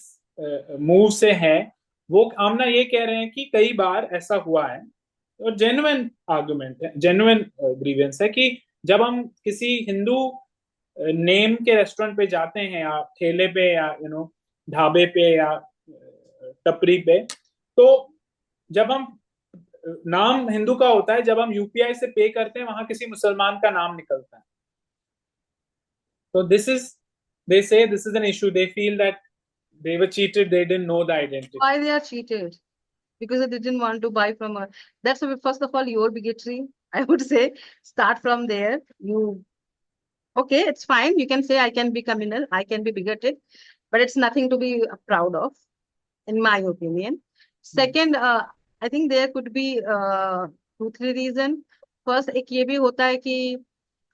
मूव से है, वो आमना ये कह रहे हैं कि कई बार ऐसा हुआ है, और जेन्युइन आर्गुमेंट है, जेन्युइन ग्रीवेंस है, कि जब हम किसी हिंदू नेम के रेस्टोरेंट पे जाते हैं, या ठेले पे, या ढाबे पे, या टपरी पे, तो जब हम नाम हिंदू का होता है, जब हम यूपीआई से पे करते हैं, वहां किसी मुसलमान का नाम निकलता है. So they say this is an issue. They feel that they were cheated. They didn't know the identity. Why they are cheated? Because they didn't want to buy from her. That's first of all your bigotry. I would say start from there. Okay, it's fine. You can say I can be communal, I can be bigoted, but it's nothing to be proud of, in my opinion. Second, I think there could be 2-3 reasons. First, एक ये भी होता है कि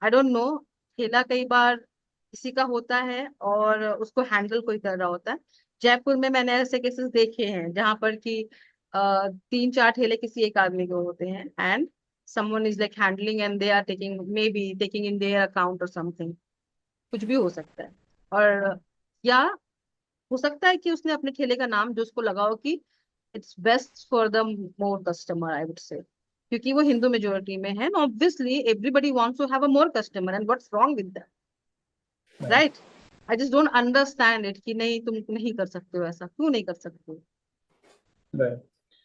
I don't know, ठेला कई बार किसी का होता है और उसको हैंडल कोई कर रहा होता है. जयपुर में मैंने ऐसे केसेस देखे हैं जहां पर कि 3-4 ठेले किसी एक आदमी के होते हैं, and someone is like handling and they are maybe taking in their account or something. कुछ भी हो सकता है. और या हो सकता है कि उसने अपने ठेले का नाम जो उसको लगा हो कि it's best for the more customer, I would say, क्योंकि वो हिंदू मेजोरिटी में है. Obviously everybody wants to have a more customer, and what's wrong with that, right? I just don't understand it कि नहीं, तुम नहीं कर सकते हो ऐसा, क्यों नहीं कर सकते हो?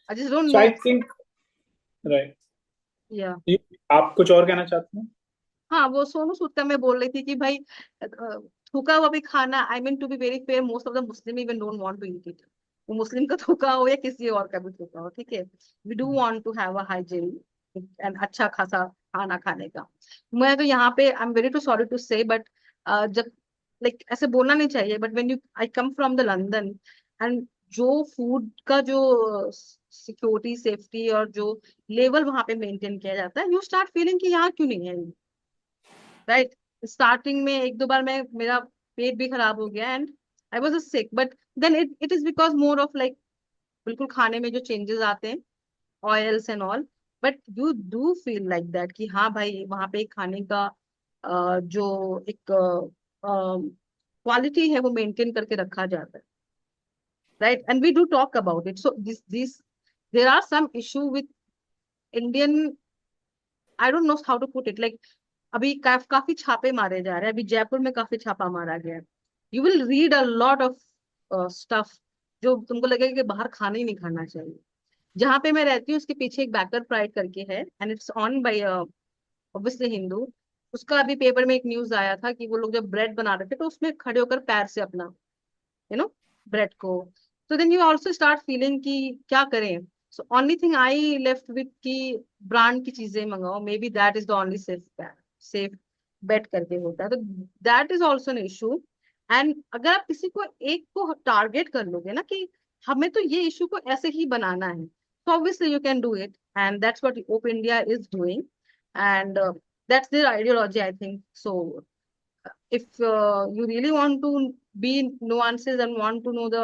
आई just don't know. I think right. या आप कुछ और कहना चाहते हैं? हाँ, वो सोनू सूद का मैं बोल रही थी कि भाई थूका हुआ भी खाना, I mean to be very fair, most of the Muslim even don't want to eat it. वो मुस्लिम का थूका हो या किसी और का भी थूका हो, ठीक है, we do want to have a hygiene and अच्छा खासा खाना खाने का. मैं तो यहाँ पे I am very to sorry to say, but जब लाइक ऐसे बोलना नहीं चाहिए, but when you I come from the London, and जो फूड का जो सिक्योरिटी सेफ्टी और जो लेवल वहां पे मेंटेन किया जाता है, यू स्टार्ट फीलिंग कि यहाँ क्यों नहीं है, राइट? स्टार्टिंग में 1-2 बार मेरा पेट भी खराब हो गया, and I was sick, but then it is because more of like बिल्कुल खाने में जो चेंजेस आते हैं, oils and all, but you do feel like that कि हाँ भाई वहां पे खाने का जो एक क्वालिटी है वो मेंटेन करके रखा जाता है, right? And we do talk about it. So this there are some issue with Indian, I don't know how to put it, like अभी काफी छापे मारे जा रहे हैं. अभी जयपुर में काफी छापा मारा गया है. You will read a lot of stuff जो तुमको लगेगा कि बाहर खाना ही नहीं खाना चाहिए. जहां पे मैं रहती हूँ उसके पीछे एक बैकर प्राइड करके है, and it's owned by obviously Hindu. उसका अभी पेपर में एक न्यूज आया था कि वो लोग जब ब्रेड बना रहे थे तो उसमें खड़े होकर पैर से अपना ब्रेड को, तो then you also start feeling कि क्या करें। So only thing I left with कि ब्रांड की चीजें मंगाओ, may be that is the only safe bet करके होता है, तो that is also an issue. And अगर आप किसी को एक को टारगेट कर लोगे ना कि हमें तो ये इशू को ऐसे ही बनाना है, so obviously you can do it, and that's what Open India is doing, and that's their ideology, I think. So if you really want to be nuances and want to know the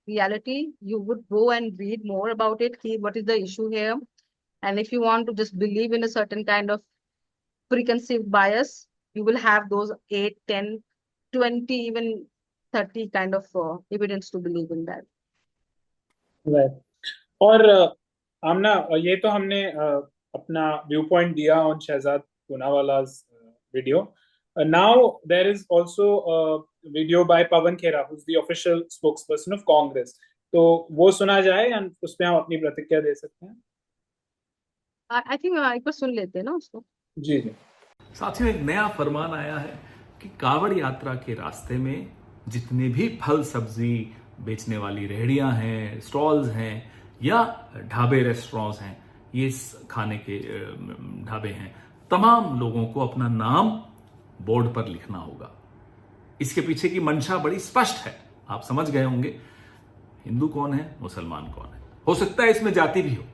reality, you would go and read more about it, see what is the issue here. And if you want to just believe in a certain kind of preconceived bias, you will have those 8, 10, 20, even 30 kind of evidence to believe in that. Right. और आमना, ये तो हमने अपना व्यू पॉइंट दिया on Shahzad Poonawalla's video. Now there is also video by Pawan Khera, who is the official spokesperson of Congress. तो वो सुना जाए एंड उस पे हम अपनी प्रतिक्रिया दे सकते हैं. आई थिंक एक बार सुन लेते हैं ना उसको. जी जी. साथियों, एक नया फरमान आया है कि कांवड़ यात्रा के रास्ते में जितने भी फल सब्जी बेचने वाली रेहड़ियां हैं, स्टॉल्स हैं या ढाबे रेस्टोरेंट्स हैं, ये खाने के ढाबे हैं, तमाम लोगों को अपना नाम बोर्ड पर लिखना होगा. इसके पीछे की मंशा बड़ी स्पष्ट है, आप समझ गए होंगे. हिंदू कौन है, मुसलमान कौन है. हो सकता है इसमें जाति भी हो,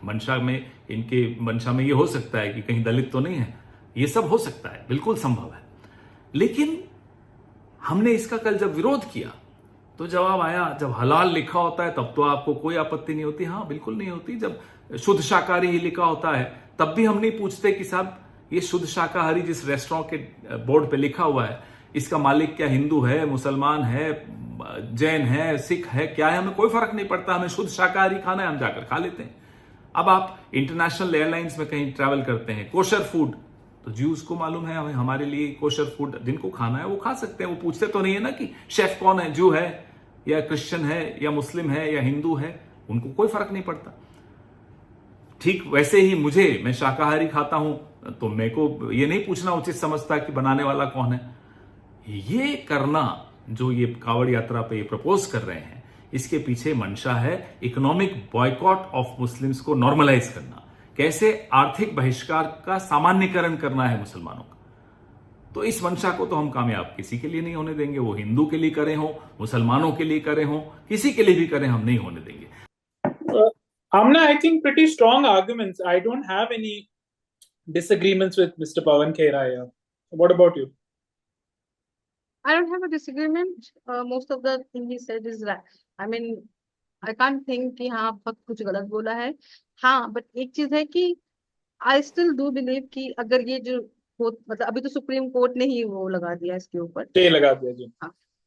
मंशा में ये हो सकता है कि कहीं दलित तो नहीं है, ये सब हो सकता है, बिल्कुल संभव है. लेकिन हमने इसका कल जब विरोध किया तो जवाब आया, जब हलाल लिखा होता है तब तो आपको कोई आपत्ति नहीं होती. हाँ, बिल्कुल नहीं होती. जब शुद्ध शाकाहारी ही लिखा होता है तब भी हम नहीं पूछते कि साहब ये शुद्ध शाकाहारी जिस रेस्टोरेंट के बोर्ड पे लिखा हुआ है, इसका मालिक क्या हिंदू है, मुसलमान है, जैन है, सिख है, क्या है, हमें कोई फर्क नहीं पड़ता. हमें शुद्ध शाकाहारी खाना है, हम जाकर खा लेते हैं. अब आप इंटरनेशनल एयरलाइंस में कहीं ट्रैवल करते हैं, कोशर फूड, तो ज्यूज को मालूम है, हमारे लिए कोशर फूड जिनको खाना है वो खा सकते हैं. वो पूछते तो नहीं है ना कि शेफ कौन है, जू है या क्रिश्चियन है या मुस्लिम है या हिंदू है, उनको कोई फर्क नहीं पड़ता. ठीक वैसे ही मैं शाकाहारी खाता हूं तो मेरे को ये नहीं पूछना उचित समझता कि बनाने वाला कौन है. ये करना जो ये कांवड़ यात्रा पे ये प्रपोज कर रहे हैं, इसके पीछे मंशा है इकोनॉमिक बॉयकॉट ऑफ मुस्लिम्स को नॉर्मलाइज करना, कैसे आर्थिक बहिष्कार का सामान्यकरण करना है मुसलमानों का. तो इस मंशा को तो हम कामयाब किसी के लिए नहीं होने देंगे. वो हिंदू के लिए करे हो, मुसलमानों के लिए करे हो, किसी के लिए भी करें, हम नहीं होने देंगे. Amna, I think pretty strong arguments. I don't have any disagreements with Mr. Pawan Khera here. What about you? I don't have a disagreement. Most of the thing he said is right. I mean, I can't think कि हाँ बहुत कुछ गलत बोला है. हाँ, but एक चीज है कि I still do believe कि अगर ये जो मतलब अभी तो सुप्रीम कोर्ट ने ही वो लगा दिया इसके ऊपर, स्टे लगा दिया जी.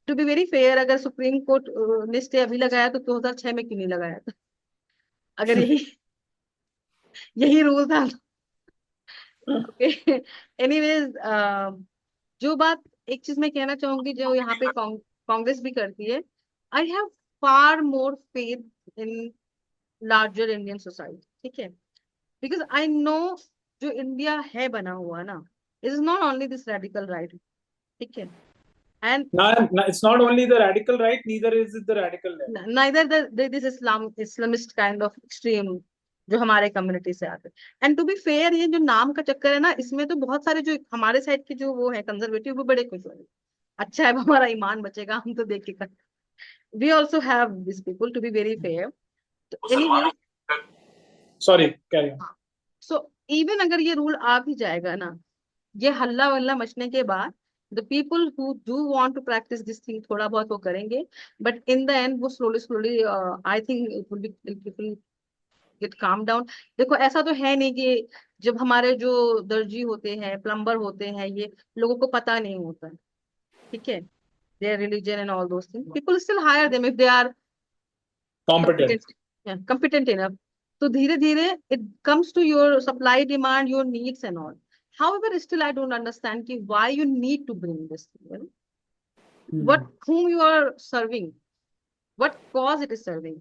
टू बी वेरी फेयर, अगर सुप्रीम कोर्ट ने स्टे अभी लगाया तो 2006 में क्यों नहीं लगाया था, अगर यही रूल था. एनीवेज, जो बात एक चीज मैं कहना चाहूंगी जो यहाँ पे कांग्रेस भी करती है, I have far more faith in larger Indian society. ठीक है, बिकॉज आई नो जो इंडिया है बना हुआ ना, it is not only this radical right. ठीक है, and it's not only the radical right, neither is it the radical left. neither this Islamist kind of extreme जो हमारे कम्युनिटी से आते हैं. एंड टू बी फेयर, ये जो नाम का चक्कर है ना, इसमें तो बहुत सारे जो हमारे साइड के जो वो है कंजर्वेटिव, वो बड़े खुश हो रहे हैं. अच्छा है, हमारा ईमान बचेगा, हम तो देख के कर. We also have this people, to be very fair. Anyway, sorry, carry on. So even अगर ये रूल आ भी जाएगा ना, ये हल्ला वल्ला मचने के बाद the people who do want to practice this thing थोड़ा बहुत वो करेंगे, but in the end वो slowly I think it will get calm down. देखो, ऐसा तो है नहीं कि जब हमारे जो दर्जी होते हैं, प्लम्बर होते हैं, ये लोगों को पता नहीं होता है. ठीक है, their religion and all those things, people still hire them if they are competent enough. तो धीरे धीरे it comes to your supply, demand, your needs and all. However, still I don't understand why you need to bring this. Whom you are serving, what cause it is serving.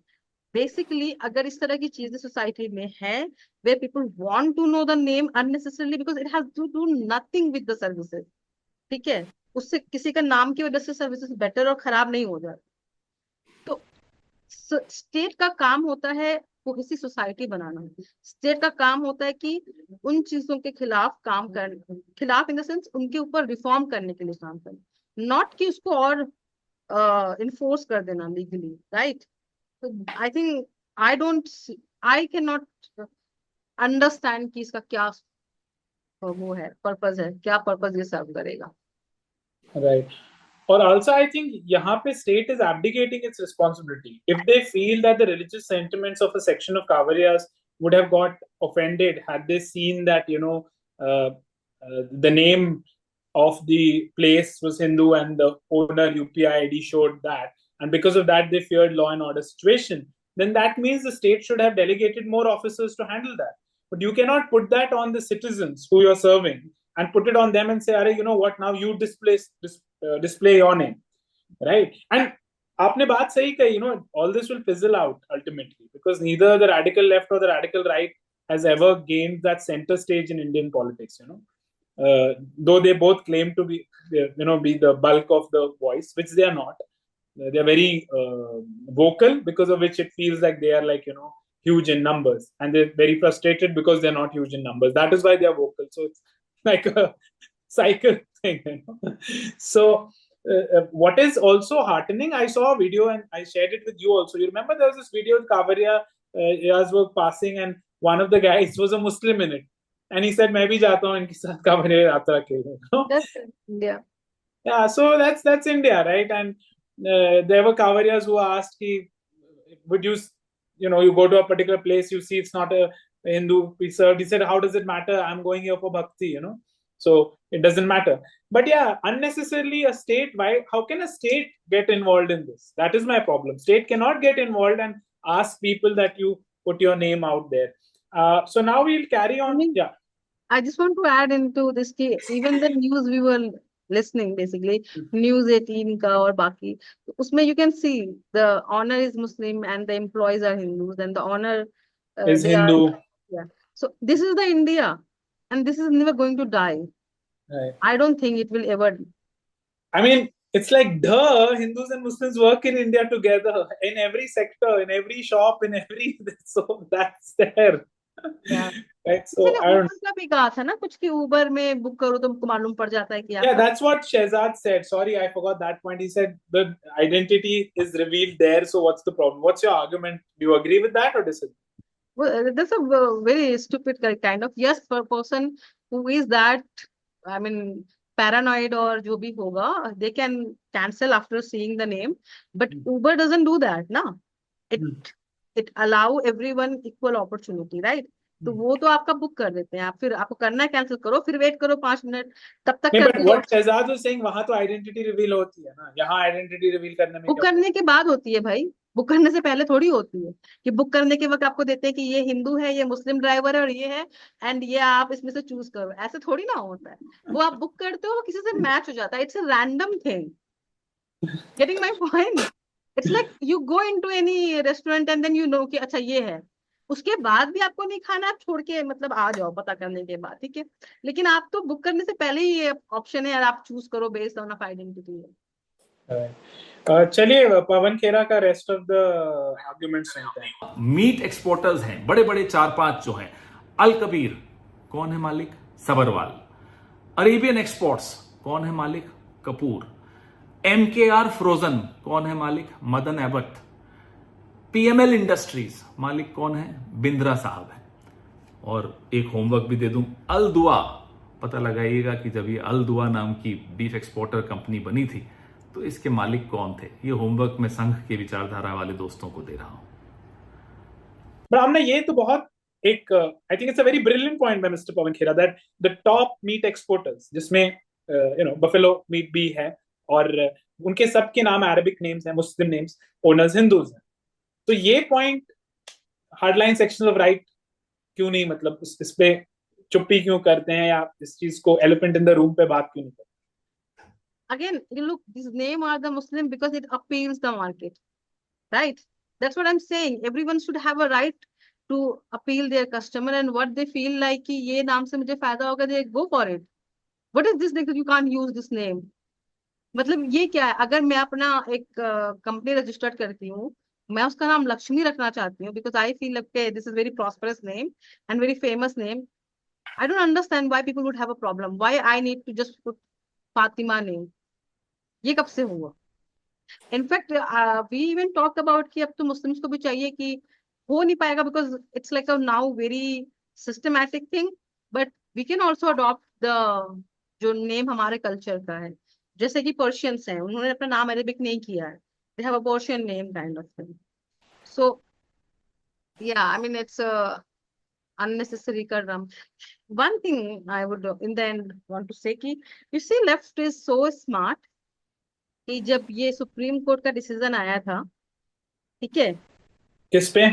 Basically अगर इस तरह की चीजें सोसाइटी में है, where people want to know the name unnecessarily because it has to do nothing with the services, ठीक है, उससे किसी का नाम की वजह से सर्विसेज बेटर और खराब नहीं हो जाती। तो स्टेट का काम होता है कोहेसिव सोसाइटी बनाना। स्टेट का काम होता है कि उन चीजों के खिलाफ काम कर, खिलाफ इन द सेंस उनके ऊपर रिफॉर्म करने के लिए काम करना, नॉट कि उसको और इन्फोर्स कर देना लीगली, राइट। तो I think I can not understand कि इसका क्या वो है, पर्पस है, क्या पर्पस ये सर्व करेगा। Right. Or also, I think यहाँ पे state is abdicating its responsibility. If they feel that the religious sentiments of a section of Kavariyas would have got offended had they seen that, the name of the place was Hindu and the owner UPI ID showed that, and because of that they feared law and order situation, then that means the state should have delegated more officers to handle that. But you cannot put that on the citizens who you're serving and put it on them and say, "Arey, you know what? Now you display your name," right? And आपने बात सही कही, all this will fizzle out ultimately because neither the radical left or the radical right has ever gained that center stage in Indian politics. Though they both claim to be the bulk of the voice, which they are not. They are very vocal, because of which it feels like they are huge in numbers, and they're very frustrated because they're not huge in numbers. That is why they are vocal. So it's like a cycle thing. So what is also heartening, I saw a video and I shared it with you also. You remember there was this video of Kavaria Yazwork passing, and one of the guys was a Muslim in it, and he said, "मैं भी जाता हूँ इनके साथ Kavaria यात्रा के लिए." That's India. Yeah, so that's India, right? And there were Kavariyas who asked, would you go to a particular place, you see it's not a Hindu preserved. He said, "How does it matter? I'm going here for bhakti, so it doesn't matter." But yeah, unnecessarily a state, how can a state get involved in this? That is my problem. State cannot get involved and ask people that you put your name out there. So now we'll carry on. Yeah. I just want to add into this कि even the news we were listening, basically News 18 का और बाकी, उसमें you can see the owner is Muslim and the employees are Hindus, and the owner Is they are, Hindu. yeah. So this is the India, and this is never going to die. Right. I don't think it will ever. I mean, it's like Hindus and Muslims work in India together in every sector, in every shop, in every so that's there. Yeah. Right. So किसी ने I don't. उबर का भी कहा था ना कुछ कि उबर में बुक करो तो तुमको मालूम पड़ जाता है कि Yeah, that's what Shehzad said. Sorry, I forgot that point. He said the identity is revealed there. So what's the problem? What's your argument? Do you agree with that or disagree? Well, that's a very stupid kind of, yes, for a person who is that, I mean, paranoid or जो भी होगा, they can cancel after seeing the name, but Uber doesn't do that, ना? It allow everyone equal opportunity, right? तो वो तो आपका बुक कर देते हैं, आप फिर आपको करना है कैंसिल करो, फिर वेट करो 5 मिनट, तब तक नहीं, कर but what Shehzad was saying, वहां तो आइडेंटिटी रिवील होती है ना, यहाँ आइडेंटिटी रिवील करने में बुक क्या? करने के बाद होती है भाई, बुक करने से पहले थोड़ी होती है कि बुक करने के वक्त आपको देते हैं कि ये हिंदू है, ये मुस्लिम ड्राइवर है और ये है, एंड ये आप इसमें से चूज करो, ऐसे थोड़ी ना होता है। वो आप बुक करते हो, वो किसी से मैच हो जाता है, it's a random thing. Getting my point? It's like you go into any restaurant and then you know कि अच्छा ये है, उसके बाद भी आपको नहीं खाना, आप छोड़ के मतलब आ जाओ पता करने के बाद, ठीक है, लेकिन आप तो बुक करने से पहले ही ये ऑप्शन है और आप चूज करो बेस्ड ऑन ऑफ आइडेंटिटी है। चलिए पवन खेरा का रेस्ट ऑफ द आर्गुमेंट्स सुनते हैं। मीट एक्सपोर्टर्स हैं बड़े बड़े 4-5 जो हैं। अल कबीर कौन है मालिक? सबरवाल। अरेबियन एक्सपोर्ट्स कौन है मालिक? कपूर। MKR फ्रोजन कौन है मालिक? मदन एबट। PML इंडस्ट्रीज मालिक कौन है? बिंद्रा साहब है। और एक होमवर्क भी दे दूं, अल दुआ, पता लगाइएगा कि जब ये अल दुआ नाम की बीफ एक्सपोर्टर कंपनी बनी थी तो इसके मालिक कौन थे। ये होमवर्क मैं संघ के विचारधारा वाले दोस्तों को दे रहा हूं। पर हमने ये तो बहुत एक I think it's a very brilliant point by mister Pawan Khera that the top meat exporters, जिसमें बफेलो मीट भी है और उनके सबके नाम अरबिक नेम्स हैं, मुस्लिम नेम्स, ओनर्स हिंदूज हैं। तो ये point hardline section of right क्यों नहीं, मतलब इस पे चुप्पी क्यों करते हैं, या इस चीज को एलिफेंट इन द रूम पे बात क्यों नहीं करते? Again, you look, these names are the Muslim because it appeals the market, right? That's what I'm saying. Everyone should have a right to appeal their customer and what they feel like कि ये नाम से मुझे फायदा होगा, they go for it. What is this that you can't use this name? मतलब ये क्या है? अगर मैं अपना एक कंपनी रजिस्टर्ड करती हूँ, मैं उसका नाम लक्ष्मी रखना चाहती हूँ because I feel okay this is very prosperous name and very famous name. I don't understand why people would have a problem. Why I need to just put Fatima name? ये कब से हुआ? In fact we even talk about कि अब तो मुस्लिम्स को भी चाहिए कि हो नहीं पाएगा because it's like a now very systematic thing. But we can also adopt the जो नेम हमारे कल्चर का है. जैसे कि पर्शियंस हैं, उन्होंने अपना नाम अरेबिक नहीं किया है. They have a Persian name kind of thing. So yeah I mean it's unnecessary कर रहा हूँ. One thing I would in the end want to say कि you see left is so smart कि जब ये सुप्रीम कोर्ट का डिसीजन आया था, ठीक है, किस पे?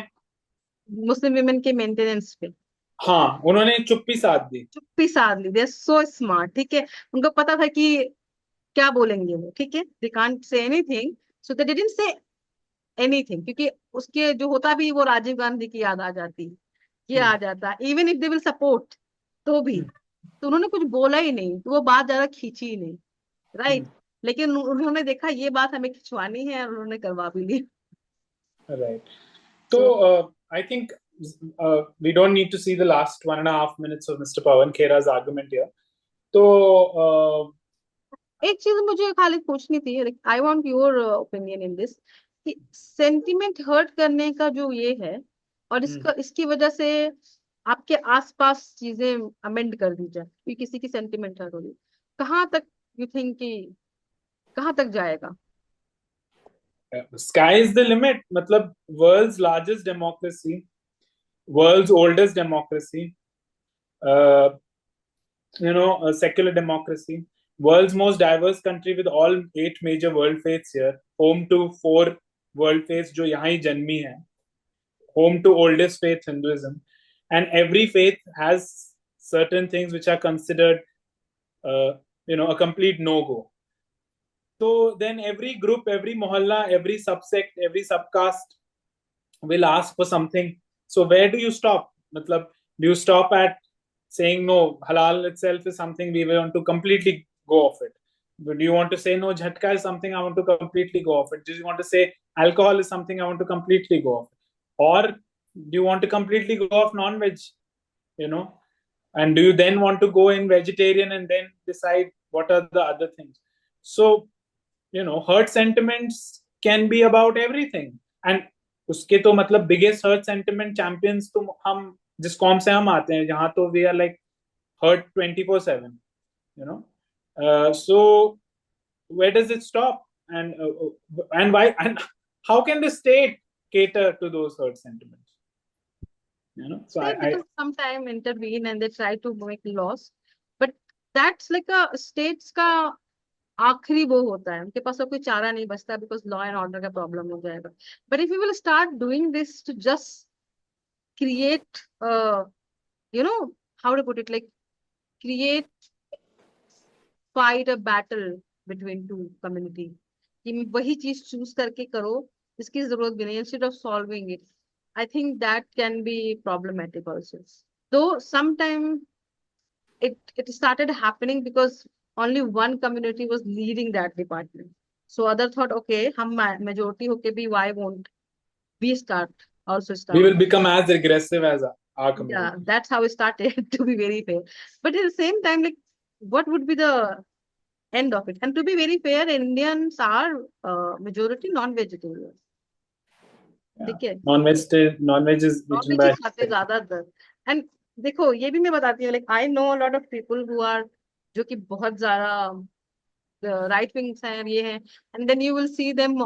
मुस्लिम विमेन के मेंटेनेंस पे, हाँ, उन्होंने चुप्पी साध दी. चुप्पी साध ली. They are so smart. ठीक है, उनको पता था कि क्या बोलेंगे वो. ठीक है, they can't say anything, so they didn't say anything. क्योंकि उसके जो होता भी वो राजीव गांधी की याद आ जाती, ये आ जाता. Even if they will support तो भी, तो उन्होंने कुछ बोला ही नहीं, तो वो बात ज्यादा खींची ही नहीं. राइट. लेकिन उन्होंने देखा ये बात हमें खिंचवानी है और उन्होंने करवा भी ली. Right. So, I think we don't need to see the last 1.5 minutes of Mr. Pawan Khera's argument here. So, एक चीज मुझे खाली पूछनी थी. I want your opinion in this कि सेंटिमेंट हर्ट करने का जो ये है और इसकी वजह से आपके आसपास चीजें अमेंड कर दी जाए कि किसी की सेंटिमेंट हर्ट हो रही, कहाँ तक यू थिंक कि कहाँ तक जाएगा? sky is the limit. मतलब world's largest democracy, world's oldest democracy, a secular democracy, world's most diverse country with all 8 major world faiths here, home to 4 world faiths जो यहाँ ही जन्मी है, home to oldest faith Hinduism, and every faith has certain things which are considered a complete no-go. So then every group, every mohalla, every subsect, every subcaste will ask for something. So where do you stop? Matlab, do you stop at saying no, halal itself is something we want to completely go off it? Do you want to say no, jhatka is something I want to completely go off it? Do you want to say alcohol is something I want to completely go off it? Or do you want to completely go off non-veg? And do you then want to go in vegetarian and then decide what are the other things? So hurt sentiments can be about everything. And उसके तो मतलब biggest hurt sentiment champions तो हम जिस कॉम से हम आते हैं, जहाँ तो we are like hurt 24/7, so where does it stop? And why, and how can the state cater to those hurt sentiments? So I sometime intervene and they try to make laws, but that's like a states का आखिरी वो होता है, उनके पास कोई चारा नहीं बचता बिकॉज लॉ एंड ऑर्डर का प्रॉब्लम हो जाएगा. But if you will start doing this to just create how to put it, like create fight a battle between two community कि वही चीज चूज करके करो इसकी जरूरत भी नहीं, instead of solving it, I think that can be problematic also. दो sometime it started happening because only one community was leading that department. So other thought, okay, hum majority hoke bhi, why won't we start we will become as aggressive as our community. Yeah, that's how it started to be very fair. But at the same time, like, what would be the end of it? And to be very fair, Indians are majority non-vegetarians. ठीक है, non-veg is eaten by खाते ज्यादातर. And देखो ये भी मैं बताती हूँ, like I know a lot of people who are जो कि बहुत ज्यादा राइट विंग्स हैं, ये हैं, and then you will see them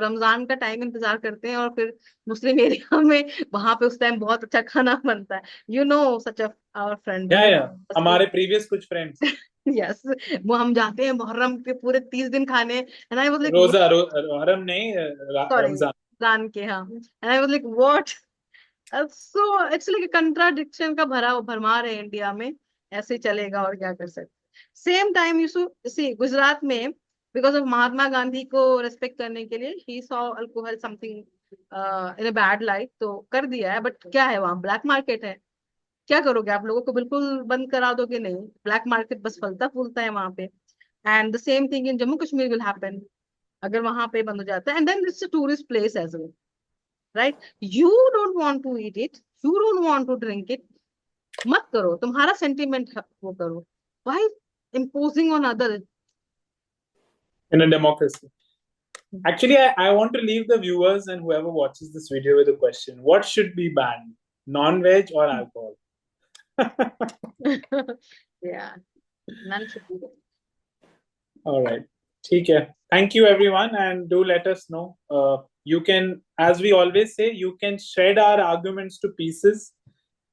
Ramzan का टाइम इंतजार करते हैं और फिर मुस्लिम एरिया में वहां पे उस टाइम बहुत अच्छा खाना बनता है. सच आवर फ्रेंड, हमारे प्रीवियस कुछ फ्रेंड्स यस, वो हम जाते हैं मुहर्रम के पूरे 30 दिन खाने, and I was like Muharram नहीं, रमजान के, हाँ, and I was like what. So it's like a contradiction का भरमार है इंडिया में, ऐसे चलेगा और क्या कर सकते. Same time you see Gujarat में बिकॉज ऑफ महात्मा गांधी को रेस्पेक्ट करने के लिए he saw alcohol something in a bad light, तो कर दिया है, बट क्या है वहाँ, ब्लैक मार्केट है। क्या करोगे आप, लोगों को बिल्कुल बंद करा दोगे? नहीं, ब्लैक मार्केट बस फलता फूलता है वहां पे। And the same thing in Jammu Kashmir will happen, अगर वहां पे बंद हो जाता है। And then it's a tourist place as well, right? You don't want to eat it, you don't want to drink it, मत करो, तुम्हारा सेंटीमेंट वो करो, why imposing on other? in a democracy. Actually, I want to leave the viewers and whoever watches this video with a question. What should be banned? Non-veg or alcohol? Yeah, none should be there. All right. Okay. Thank you, everyone. And do let us know. You can, as we always say, you can shred our arguments to pieces.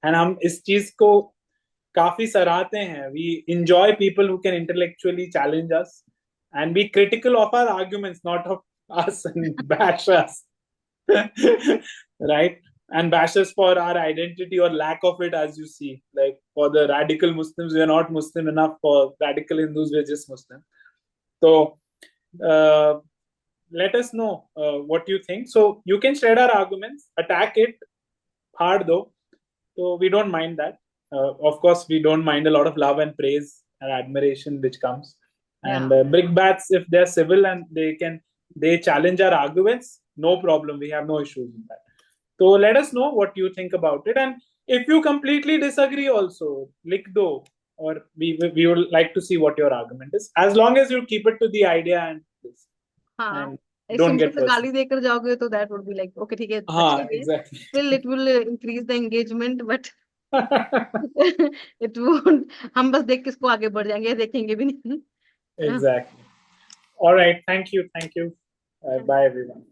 And हम इस चीज को काफी सराहते हैं. We enjoy people who can intellectually challenge us and be critical of our arguments, not of us, and bash us. Right? And bash us for our identity or lack of it, as you see. Like for the radical Muslims, we are not Muslim enough. For radical Hindus, we are just Muslim. So let us know what you think. So you can shred our arguments, attack it hard though. So we don't mind that. Of course, we don't mind a lot of love and praise and admiration which comes. And brickbats, if they're civil and they challenge our arguments, no problem. We have no issues with that. So let us know what you think about it. And if you completely disagree also, likh do, or we would like to see what your argument is. As long as you keep it to the idea and this. हाँ, And don't सिंपल get से personal. गाली देकर जाओगे तो that would be like okay, ठीक है, हाँ, अच्छी है, exactly. Still it will increase the engagement, but it won't, हम बस देख किसको आगे बढ़ जाएंगे, देखेंगे भी नहीं। Exactly. All right. Thank you. Thank you. Bye, everyone.